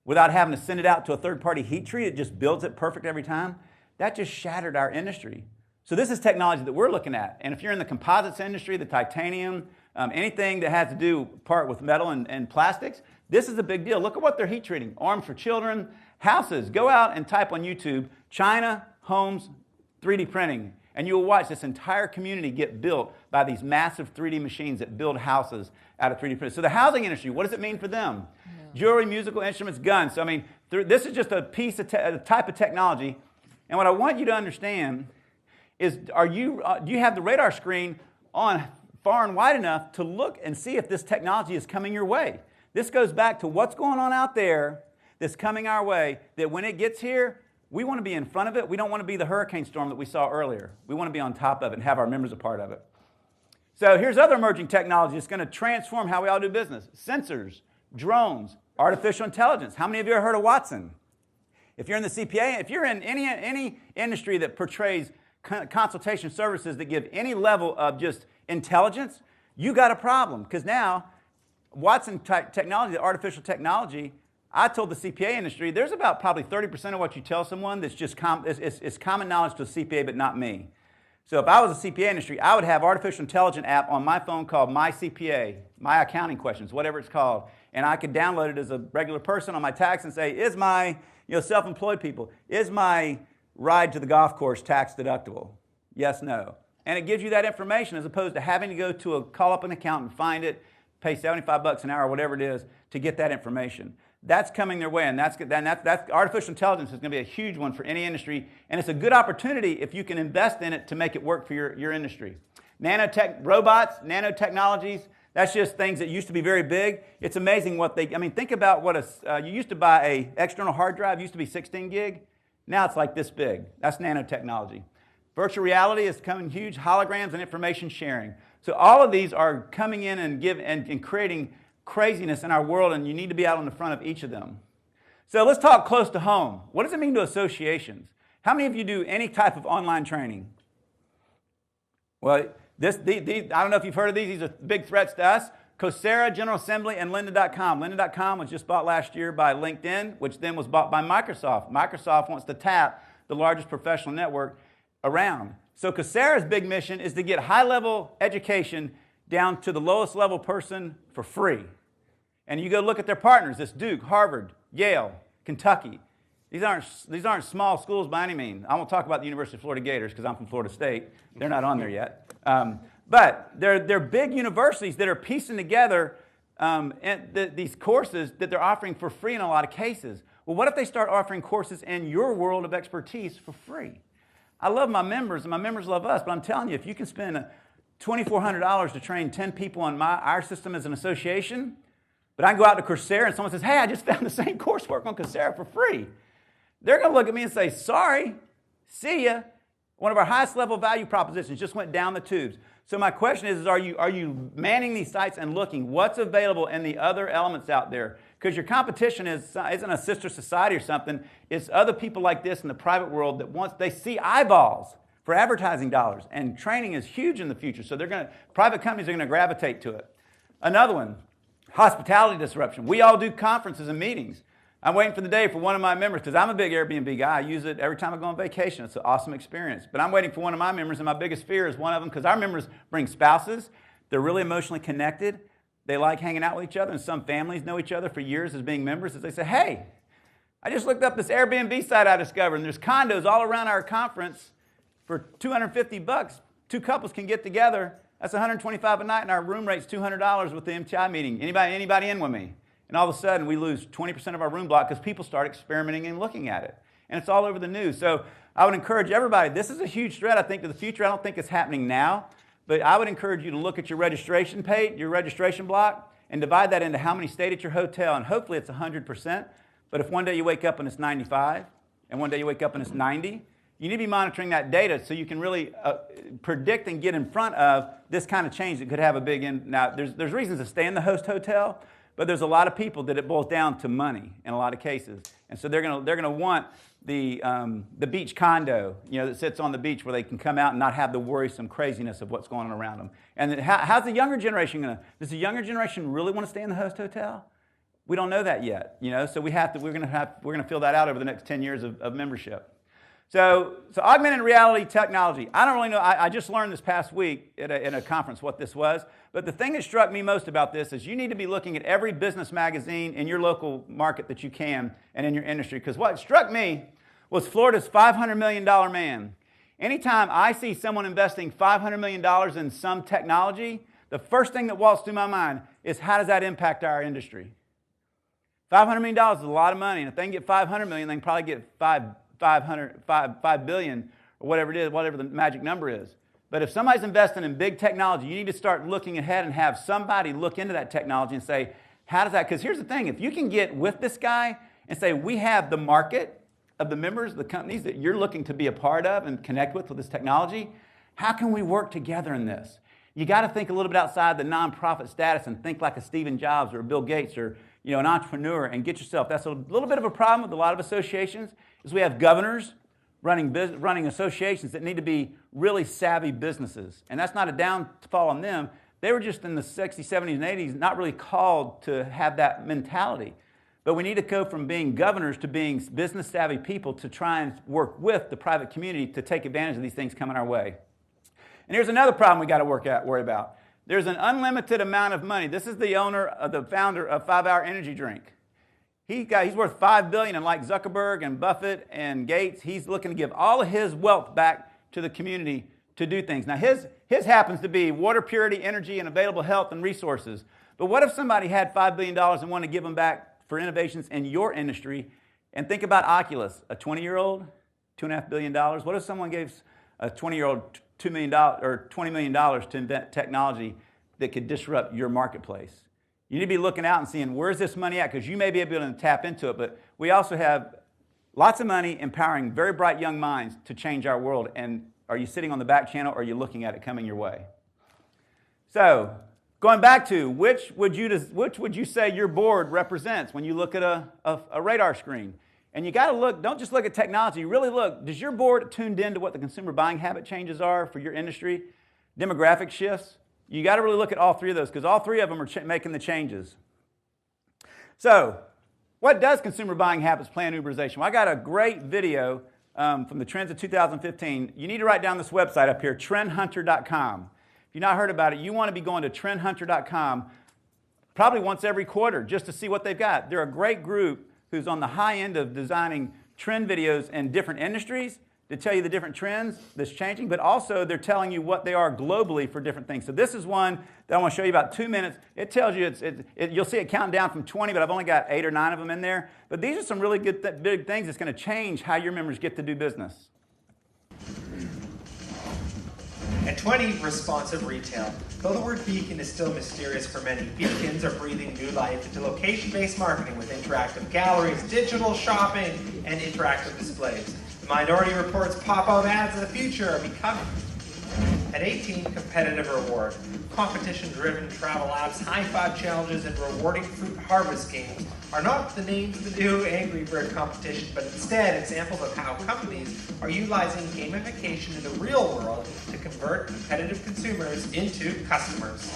[SPEAKER 1] without having to send it out to a third-party heat treat, it just builds it perfect every time, that just shattered our industry. So this is technology that we're looking at. And if you're in the composites industry, the titanium, anything that has to do part with metal and plastics, this is a big deal. Look at what they're heat treating. Arms for children, houses. Go out and type on YouTube, China homes 3D printing, and you'll watch this entire community get built by these massive 3D machines that build houses out of 3D printing. So the housing industry, what does it mean for them? Jewelry, musical instruments, guns. So, this is just a piece of a type of technology. And what I want you to understand is, do you have the radar screen on far and wide enough to look and see if this technology is coming your way? This goes back to what's going on out there that's coming our way, that when it gets here, we want to be in front of it. We don't want to be the hurricane storm that we saw earlier. We want to be on top of it and have our members a part of it. So here's other emerging technology that's going to transform how we all do business. Sensors, drones, artificial intelligence. How many of you have heard of Watson? If you're in the CPA, if you're in any industry that portrays consultation services that give any level of just intelligence, you got a problem. Because now, Watson technology, the artificial technology, I told the CPA industry, there's about probably 30% of what you tell someone that's just it's common knowledge to a CPA, but not me. So if I was a CPA industry, I would have artificial intelligence app on my phone called My CPA, My Accounting Questions, whatever it's called, and I could download it as a regular person on my tax and say, is my, self-employed people, is my ride to the golf course tax deductible? Yes, no. And it gives you that information as opposed to having to call up an accountant, find it, pay $75 an hour or whatever it is to get that information. That's coming their way, and that's artificial intelligence is going to be a huge one for any industry, and it's a good opportunity if you can invest in it to make it work for your industry. Robots, nanotechnologies, that's just things that used to be very big. It's amazing what think about what you used to buy a external hard drive, used to be 16 gig. Now it's like this big. That's nanotechnology. Virtual reality is coming huge, holograms and information sharing. So all of these are coming in and creating craziness in our world, and you need to be out on the front of each of them. So let's talk close to home. What does it mean to associations? How many of you do any type of online training? Well, these, I don't know if you've heard of these. These are big threats to us. Coursera, General Assembly, and Lynda.com. Lynda.com was just bought last year by LinkedIn, which then was bought by Microsoft. Microsoft wants to tap the largest professional network around. So Coursera's big mission is to get high-level education down to the lowest level person for free. And you go look at their partners. It's Duke, Harvard, Yale, Kentucky. These aren't small schools by any means. I won't talk about the University of Florida Gators because I'm from Florida State. They're not on there yet. But they're big universities that are piecing together these courses that they're offering for free in a lot of cases. Well, what if they start offering courses in your world of expertise for free? I love my members, and my members love us, but I'm telling you, if you can spend $2,400 to train 10 people on our system as an association, but I can go out to Coursera and someone says, hey, I just found the same coursework on Coursera for free. They're going to look at me and say, sorry, see ya. One of our highest level value propositions just went down the tubes. So my question is are you manning these sites and looking what's available in the other elements out there? Because your competition isn't a sister society or something. It's other people like this in the private world that once they see eyeballs for advertising dollars, and training is huge in the future. So private companies are going to gravitate to it. Another one, hospitality disruption. We all do conferences and meetings. I'm waiting for the day for one of my members, because I'm a big Airbnb guy. I use it every time I go on vacation. It's an awesome experience. But I'm waiting for one of my members, and my biggest fear is one of them, because our members bring spouses. They're really emotionally connected. They like hanging out with each other, and some families know each other for years as being members. As they say, hey, I just looked up this Airbnb site I discovered, and there's condos all around our conference for $250. Two couples can get together. That's $125 a night, and our room rate's $200 with the MTI meeting. Anybody in with me? And all of a sudden, we lose 20% of our room block because people start experimenting and looking at it. And it's all over the news. So I would encourage everybody, this is a huge threat, I think, to the future. I don't think it's happening now. But I would encourage you to look at your registration page, your registration block, and divide that into how many stayed at your hotel. And hopefully it's 100%. But if one day you wake up and it's 95, and one day you wake up and it's 90, you need to be monitoring that data so you can really predict and get in front of this kind of change that could have a big impact. Now, there's reasons to stay in the host hotel, but there's a lot of people that it boils down to money in a lot of cases. And so they're gonna want the beach condo, that sits on the beach where they can come out and not have the worrisome craziness of what's going on around them. And how's the younger generation does the younger generation really want to stay in the host hotel? We don't know that yet, so we're gonna fill that out over the next 10 years of membership. So augmented reality technology. I don't really know. I just learned this past week in a conference what this was. But the thing that struck me most about this is you need to be looking at every business magazine in your local market that you can and in your industry. Because what struck me was Florida's $500 million man. Anytime I see someone investing $500 million in some technology, the first thing that walks through my mind is how does that impact our industry? $500 million is a lot of money. And if they can get $500 million, they can probably get $5 billion or whatever it is, whatever the magic number is. But if somebody's investing in big technology, you need to start looking ahead and have somebody look into that technology and say, how does that, because here's the thing, if you can get with this guy and say, we have the market of the members, the companies that you're looking to be a part of and connect with this technology, how can we work together in this? You got to think a little bit outside the nonprofit status and think like a Stephen Jobs or a Bill Gates or an entrepreneur and get yourself. That's a little bit of a problem with a lot of associations is we have governors running associations that need to be really savvy businesses. And that's not a downfall on them. They were just in the 60s, 70s, and 80s not really called to have that mentality. But we need to go from being governors to being business-savvy people to try and work with the private community to take advantage of these things coming our way. And here's another problem we got to worry about. There's an unlimited amount of money. This is the founder of 5-Hour Energy Drink. He's worth $5 billion, and like Zuckerberg and Buffett and Gates, he's looking to give all of his wealth back to the community to do things. Now, his happens to be water purity, energy, and available health and resources. But what if somebody had $5 billion and wanted to give them back for innovations in your industry? And think about Oculus, a 20-year-old, $2.5 billion. What if someone gave a 20-year-old $2 million or $20 million to invent technology that could disrupt your marketplace? You need to be looking out and seeing, where's this money at? Because you may be able to tap into it, but we also have lots of money empowering very bright young minds to change our world. And are you sitting on the back channel, or are you looking at it coming your way? So, going back to, which would you say your board represents when you look at a radar screen? And you got to look, don't just look at technology, really look, does your board tuned in to what the consumer buying habit changes are for your industry? Demographic shifts? You got to really look at all three of those, because all three of them are making the changes. So, what does consumer buying habits play in Uberization? Well, I got a great video from the Trends of 2015. You need to write down this website up here, trendhunter.com. If you've not heard about it, you want to be going to trendhunter.com probably once every quarter just to see what they've got. They're a great group who's on the high end of designing trend videos in different industries to tell you the different trends that's changing, but also they're telling you what they are globally for different things. So this is one that I want to show you about 2 minutes. It tells you, you'll see it counting down from 20, but I've only got 8 or 9 of them in there. But these are some really good big things that's going to change how your members get to do business.
[SPEAKER 6] At 20, responsive retail. Though the word beacon is still mysterious for many, beacons are breathing new life into location-based marketing with interactive galleries, digital shopping, and interactive displays. The Minority Report's pop-out ads of the future are becoming. At 18, competitive reward. Competition-driven travel apps, high-five challenges, and rewarding fruit harvest games are not the names of the new Angry Bird competition, but instead examples of how companies are utilizing gamification in the real world to convert competitive consumers into customers.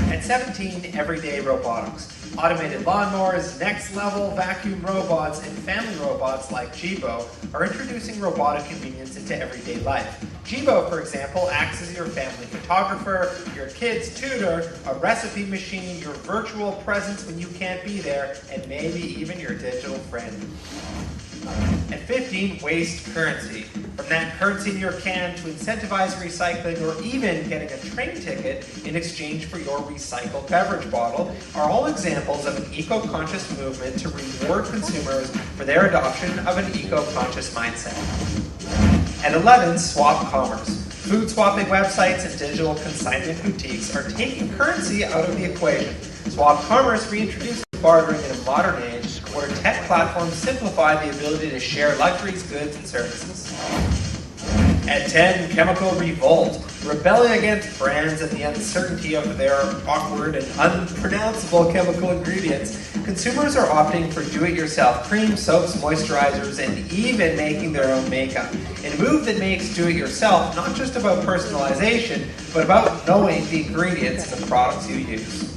[SPEAKER 6] At 17, everyday robotics. Automated lawnmowers, next-level vacuum robots, and family robots like Jibo are introducing robotic convenience into everyday life. Jibo, for example, acts as your family photographer, your kid's tutor, a recipe machine, your virtual presence when you can't be there, and maybe even your digital friend. At 15, waste currency. From that currency in your can to incentivize recycling or even getting a train ticket in exchange for your recycled beverage bottle are all examples of an eco-conscious movement to reward consumers for their adoption of an eco-conscious mindset. At 11, swap commerce. Food swapping websites and digital consignment boutiques are taking currency out of the equation. Swap commerce reintroduces bartering in a modern age where tech platforms simplify the ability to share luxuries, goods, and services. At 10, chemical revolt. Rebelling against brands and the uncertainty of their awkward and unpronounceable chemical ingredients, consumers are opting for do-it-yourself creams, soaps, moisturizers, and even making their own makeup. In a move that makes do-it-yourself not just about personalization, but about knowing the ingredients in the products you use.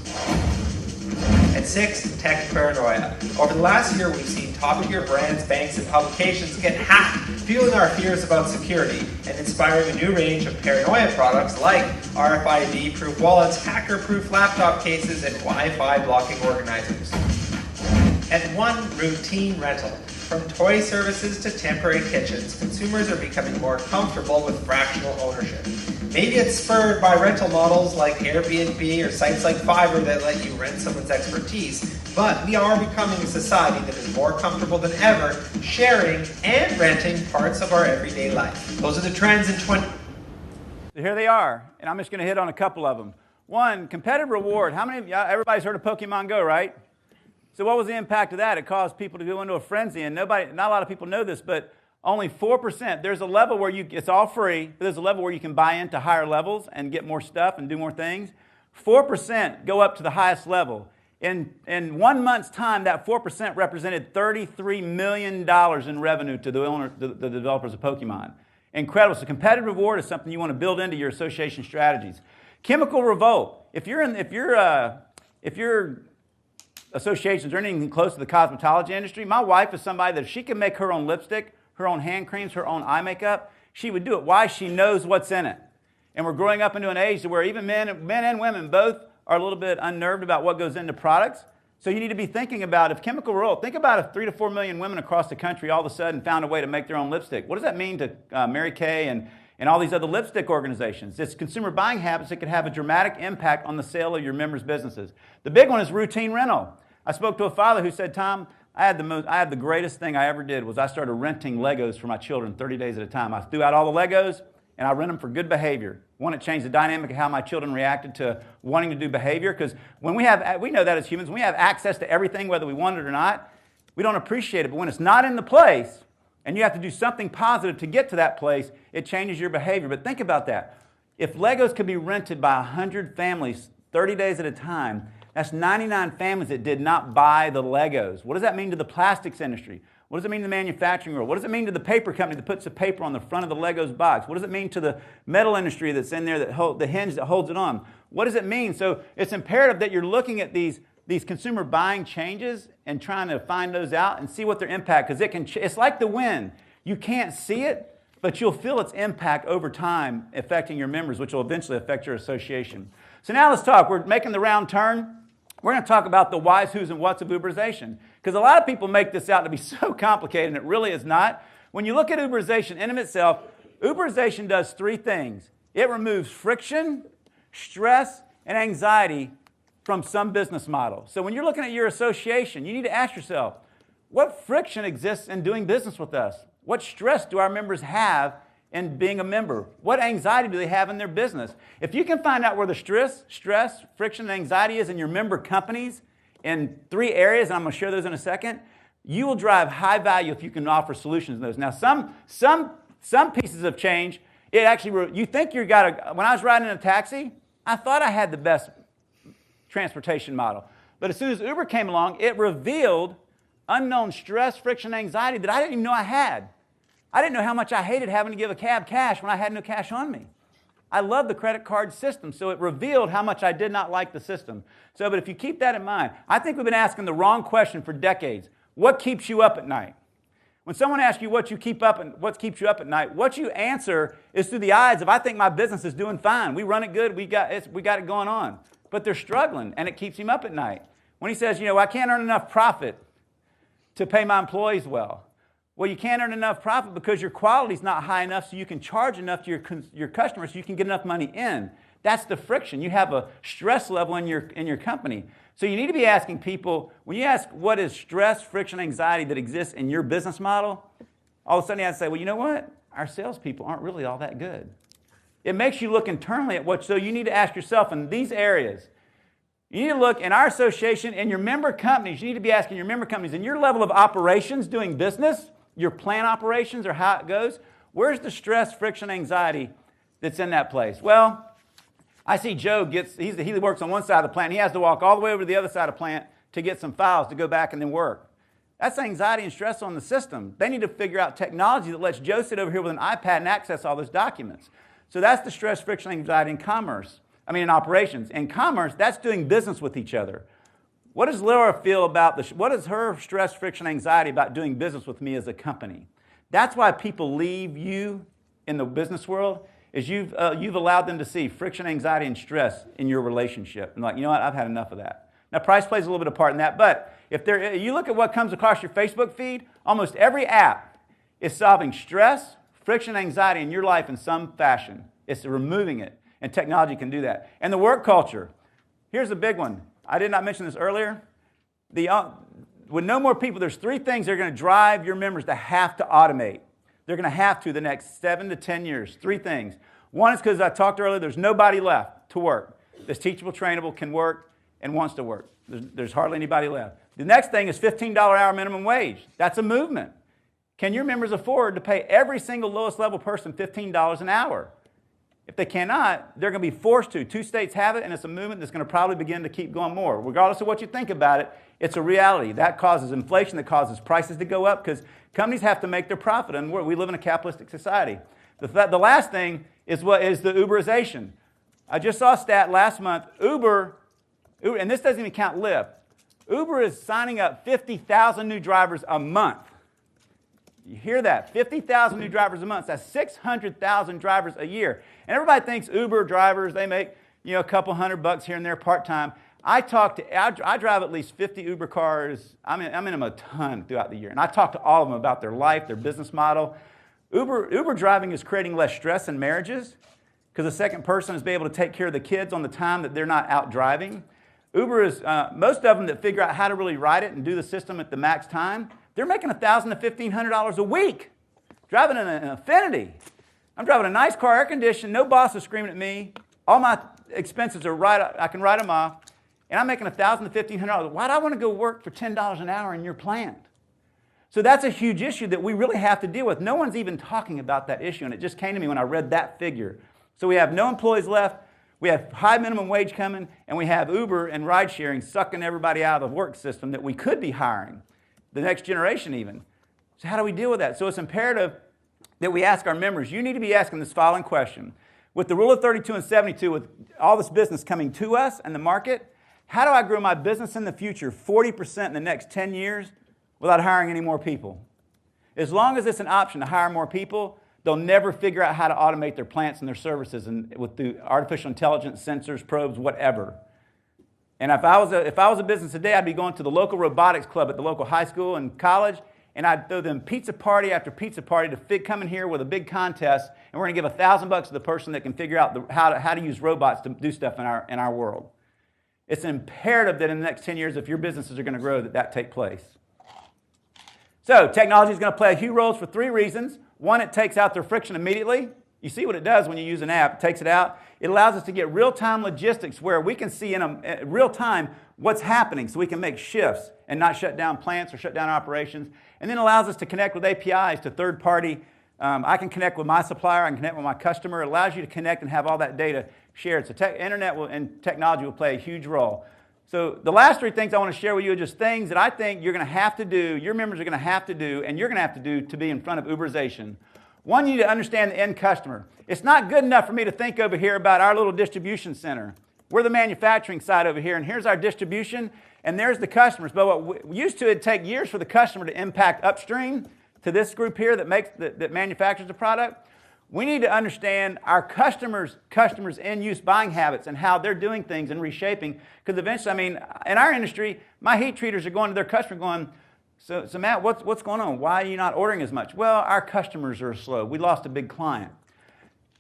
[SPEAKER 6] At 6, tech paranoia. Over the last year, we've seen top-tier brands, banks, and publications get hacked, fueling our fears about security and inspiring a new range of paranoia products like RFID-proof wallets, hacker-proof laptop cases, and Wi-Fi blocking organizers. At 1, routine rental. From toy services to temporary kitchens, consumers are becoming more comfortable with fractional ownership. Maybe it's spurred by rental models like Airbnb or sites like Fiverr that let you rent someone's expertise, but we are becoming a society that is more comfortable than ever sharing and renting parts of our everyday life. Those are the trends in 20...
[SPEAKER 1] Here they are, and I'm just going to hit on a couple of them. 1, competitive reward. How many of you, everybody's heard of Pokemon Go, right? So what was the impact of that? It caused people to go into a frenzy, and not a lot of people know this, but only 4%. There's a level where it's all free, but there's a level where you can buy into higher levels and get more stuff and do more things. 4% go up to the highest level. In 1 month's time, that 4% represented $33 million in revenue to the developers of Pokemon. Incredible. So competitive reward is something you want to build into your association strategies. Chemical revolt. If you're associations or anything close to the cosmetology industry, my wife is somebody that if she can make her own lipstick, her own hand creams, her own eye makeup, she would do it. Why? She knows what's in it. And we're growing up into an age where even men and women both are a little bit unnerved about what goes into products. So you need to be thinking about, if Chemical Royal, think about if 3 to 4 million women across the country all of a sudden found a way to make their own lipstick. What does that mean to Mary Kay and all these other lipstick organizations? It's consumer buying habits that could have a dramatic impact on the sale of your members' businesses. The big one is routine rental. I spoke to a father who said, Tom, I had the greatest thing I ever did was I started renting Legos for my children 30 days at a time. I threw out all the Legos and I rent them for good behavior. One, it changed the dynamic of how my children reacted to wanting to do behavior, because when we know that as humans, when we have access to everything, whether we want it or not, we don't appreciate it. But when it's not in the place and you have to do something positive to get to that place, it changes your behavior. But think about that. If Legos could be rented by 100 families 30 days at a time, that's 99 families that did not buy the Legos. What does that mean to the plastics industry? What does it mean to the manufacturing world? What does it mean to the paper company that puts the paper on the front of the Legos box? What does it mean to the metal industry that's in there, the hinge that holds it on? What does it mean? So it's imperative that you're looking at these consumer buying changes and trying to find those out and see what their impact, because it's like the wind. You can't see it, but you'll feel its impact over time affecting your members, which will eventually affect your association. So now let's talk. We're making the round turn. We're going to talk about the whys, whos, and whats of Uberization, because a lot of people make this out to be so complicated, and it really is not. When you look at Uberization in and of itself, Uberization does 3 things. It removes friction, stress, and anxiety from some business model. So when you're looking at your association, you need to ask yourself, what friction exists in doing business with us? What stress do our members have in being a member? What anxiety do they have in their business? If you can find out where the stress, friction, and anxiety is in your member companies in 3 areas, and I'm going to share those in a second, you will drive high value if you can offer solutions in those. Now, some pieces of change, it actually, you think when I was riding in a taxi, I thought I had the best transportation model. But as soon as Uber came along, it revealed unknown stress, friction, and anxiety that I didn't even know I had. I didn't know how much I hated having to give a cab cash when I had no cash on me. I love the credit card system, so it revealed how much I did not like the system. But if you keep that in mind, I think we've been asking the wrong question for decades. What keeps you up at night? When someone asks you what keeps you up at night, what you answer is through the eyes of, I think my business is doing fine. We run it good. We got it going on. But they're struggling, and it keeps him up at night. When he says, I can't earn enough profit to pay my employees well. Well, you can't earn enough profit because your quality is not high enough so you can charge enough to your customers so you can get enough money in. That's the friction. You have a stress level in your company. So you need to be asking people, when you ask what is stress, friction, anxiety that exists in your business model, all of a sudden you have to say, well, you know what? Our salespeople aren't really all that good. It makes you look internally at so you need to ask yourself in these areas. You need to look in our association, in your member companies, you need to be asking your member companies, in your level of operations, doing business, your plant operations or how it goes, where's the stress, friction, anxiety that's in that place? Well, I see Joe he works on one side of the plant. He has to walk all the way over to the other side of the plant to get some files to go back and then work. That's anxiety and stress on the system. They need to figure out technology that lets Joe sit over here with an iPad and access all those documents. So that's the stress, friction, anxiety in operations. In commerce, that's doing business with each other. What does Laura feel about what is her stress, friction, anxiety about doing business with me as a company? That's why people leave you in the business world, is you've allowed them to see friction, anxiety, and stress in your relationship. And like, you know what, I've had enough of that. Now, price plays a little bit of part in that, but if you look at what comes across your Facebook feed, almost every app is solving stress, friction, anxiety in your life in some fashion. It's removing it, and technology can do that. And the work culture, here's a big one. I did not mention this earlier. With no more people, there's 3 things that are going to drive your members to have to automate. They're going to have to the next 7 to 10 years. 3 things. One is because I talked earlier, there's nobody left to work. That's teachable, trainable, can work, and wants to work. There's hardly anybody left. The next thing is $15 hour minimum wage. That's a movement. Can your members afford to pay every single lowest level person $15 an hour? If they cannot, they're going to be forced to. 2 states have it, and it's a movement that's going to probably begin to keep going more. Regardless of what you think about it, it's a reality. That causes inflation, that causes prices to go up, because companies have to make their profit, and we live in a capitalistic society. The last thing is the Uberization. I just saw a stat last month. Uber, and this doesn't even count Lyft. Uber is signing up 50,000 new drivers a month. You hear that? 50,000 new drivers a month. That's 600,000 drivers a year. And everybody thinks Uber drivers, they make a couple $100 here and there part-time. I drive at least 50 Uber cars. I'm in them a ton throughout the year. And I talk to all of them about their life, their business model. Uber driving is creating less stress in marriages because the second person is able to take care of the kids on the time that they're not out driving. Uber is, most of them that figure out how to really ride it and do the system at the max time, they're making $1,000 to $1,500 a week driving an Infiniti. I'm driving a nice car, air conditioned, no boss is screaming at me. All my expenses are I can write them off. And I'm making $1,000 to $1,500. Why do I want to go work for $10 an hour in your plant? So that's a huge issue that we really have to deal with. No one's even talking about that issue, and it just came to me when I read that figure. So we have no employees left, we have high minimum wage coming, and we have Uber and ride sharing sucking everybody out of the work system that we could be hiring, the next generation even. So how do we deal with that? So it's imperative that we ask our members. You need to be asking this following question. With the rule of 32 and 72, with all this business coming to us and the market, how do I grow my business in the future 40% in the next 10 years without hiring any more people? As long as it's an option to hire more people, they'll never figure out how to automate their plants and their services and through artificial intelligence, sensors, probes, whatever. And if I was a business today, I'd be going to the local robotics club at the local high school and college, and I'd throw them pizza party after pizza party to come in here with a big contest, and we're going to give $1,000 to the person that can figure out how to use robots to do stuff in our world. It's imperative that in the next 10 years, if your businesses are going to grow, that take place. So technology is going to play a huge role for 3 reasons. One, it takes out their friction immediately. You see what it does when you use an app. It takes it out. It allows us to get real-time logistics where we can see in real time what's happening so we can make shifts and not shut down plants or shut down operations. And then allows us to connect with APIs to third-party. I can connect with my supplier. I can connect with my customer. It allows you to connect and have all that data shared. So internet and technology will play a huge role. So the last 3 things I want to share with you are just things that I think you're going to have to do, your members are going to have to do, and you're going to have to do to be in front of Uberization. One, you need to understand the end customer. It's not good enough for me to think over here about our little distribution center. We're the manufacturing side over here, and here's our distribution, and there's the customers. But what we used to, it'd take years for the customer to impact upstream to this group here that manufactures the product. We need to understand our customers' end-use buying habits and how they're doing things and reshaping. Because eventually, in our industry, my heat treaters are going to their customer going, so Matt, what's going on? Why are you not ordering as much? Well, our customers are slow. We lost a big client.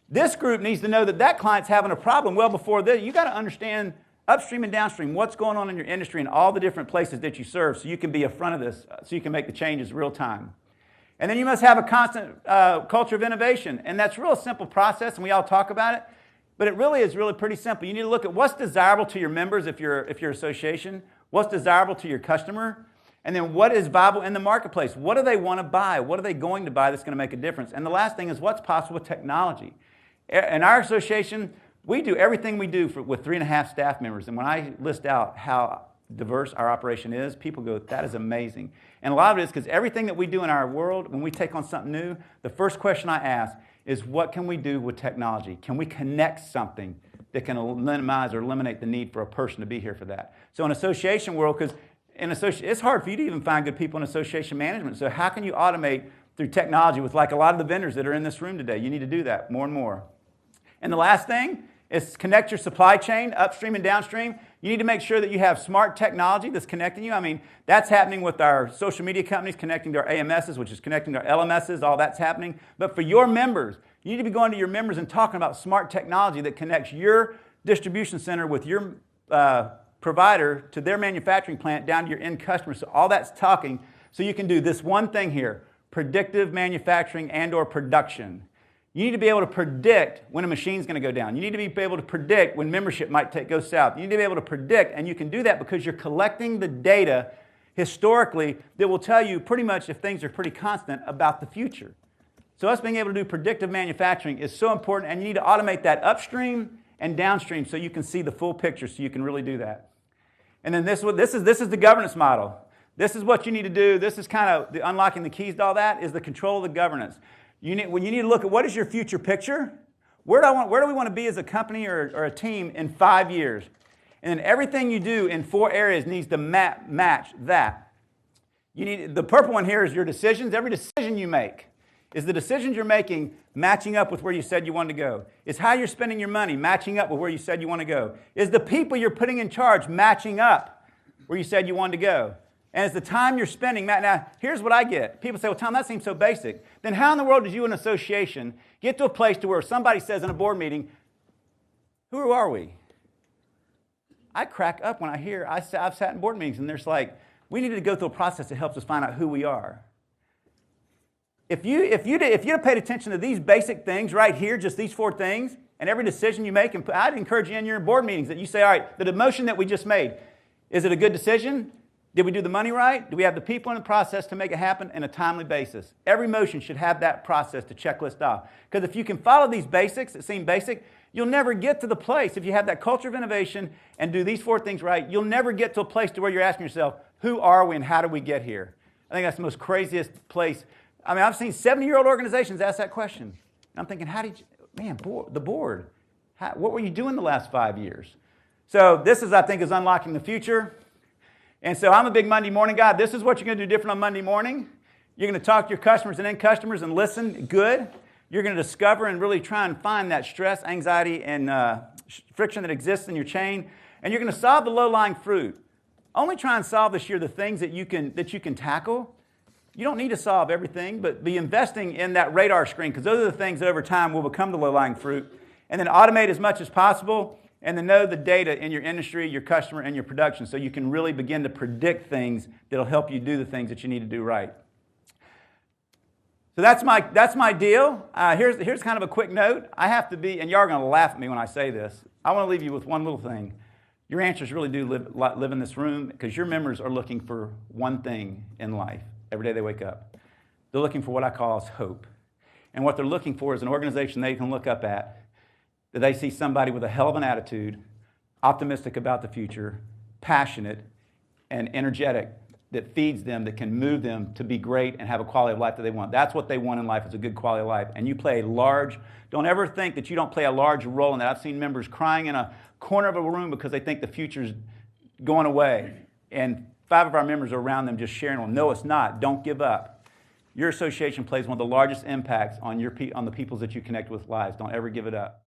[SPEAKER 1] This group needs to know that client's having a problem well before this. You got to understand upstream and downstream what's going on in your industry and all the different places that you serve so you can be in front of this, so you can make the changes real time. And then you must have a constant culture of innovation. And that's a real simple process, and we all talk about it. But it really is pretty simple. You need to look at what's desirable to your members if you're an association, what's desirable to your customer, and then what is viable in the marketplace. What do they want to buy? What are they going to buy that's going to make a difference? And the last thing is what's possible with technology. In our association, we do everything we do with 3.5 staff members. And when I list out how diverse our operation is, people go, that is amazing. And a lot of it is because everything that we do in our world, when we take on something new, the first question I ask is what can we do with technology? Can we connect something that can minimize or eliminate the need for a person to be here for that? So in association world, because it's hard for you to even find good people in association management. So how can you automate through technology with like a lot of the vendors that are in this room today? You need to do that more and more. And the last thing is connect your supply chain upstream and downstream. You need to make sure that you have smart technology that's connecting you. That's happening with our social media companies connecting to our AMSs, which is connecting to our LMSs, all that's happening. But for your members, you need to be going to your members and talking about smart technology that connects your distribution center with your provider to their manufacturing plant down to your end customer. So all that's talking so you can do this one thing here, predictive manufacturing and or production. You need to be able to predict when a machine's going to go down. You need to be able to predict when membership might go south. You need to be able to predict, and you can do that because you're collecting the data historically that will tell you pretty much if things are pretty constant about the future. So us being able to do predictive manufacturing is so important, and you need to automate that upstream and downstream so you can see the full picture so you can really do that. And then this is the governance model. This is what you need to do. This is kind of the unlocking the keys to all that is the control of the governance. When you need to look at what is your future picture, where do we want to be as a company or a team in 5 years? And then everything you do in 4 areas needs to match that. You need, the purple one here is your decisions. Every decision you make. Is the decisions you're making matching up with where you said you wanted to go? Is how you're spending your money matching up with where you said you want to go? Is the people you're putting in charge matching up where you said you wanted to go? And is the time you're spending, now here's what I get. People say, well, Tom, that seems so basic. Then how in the world did you, an association, get to a place to where somebody says in a board meeting, who are we? I crack up when I hear, I've sat in board meetings and there's like, we need to go through a process that helps us find out who we are. If you'd have paid attention to these basic things right here, just these 4 things, and every decision you make, and I'd encourage you in your board meetings that you say, all right, the motion that we just made, is it a good decision? Did we do the money right? Do we have the people in the process to make it happen in a timely basis? Every motion should have that process to checklist off. Because if you can follow these basics that seem basic, you'll never get to the place. If you have that culture of innovation and do these 4 things right, you'll never get to a place to where you're asking yourself, who are we and how do we get here? I think that's the most craziest place. I mean, I've seen 70-year-old organizations ask that question. And I'm thinking, how did you, man, the board, what were you doing the last 5 years? So this is, I think, is unlocking the future. And so I'm a big Monday morning guy. This is what you're going to do different on Monday morning. You're going to talk to your customers and end customers and listen good. You're going to discover and really try and find that stress, anxiety, and friction that exists in your chain. And you're going to solve the low-lying fruit. Only try and solve this year the things that you can tackle. You don't need to solve everything, but be investing in that radar screen because those are the things that over time will become the low-lying fruit. And then automate as much as possible and then know the data in your industry, your customer, and your production so you can really begin to predict things that will help you do the things that you need to do right. So that's my deal. Here's kind of a quick note. I have to be, and y'all are going to laugh at me when I say this. I want to leave you with one little thing. Your answers really do live in this room because your members are looking for one thing in life. Every day they wake up. They're looking for what I call is hope. And what they're looking for is an organization they can look up at, that they see somebody with a hell of an attitude, optimistic about the future, passionate, and energetic, that feeds them, that can move them to be great and have a quality of life that they want. That's what they want in life, is a good quality of life. And you play a large, don't ever think that you don't play a large role in that. I've seen members crying in a corner of a room because they think the future's going away. And 5 of our members are around them just sharing them. No, it's not. Don't give up. Your association plays one of the largest impacts on the peoples that you connect with lives. Don't ever give it up.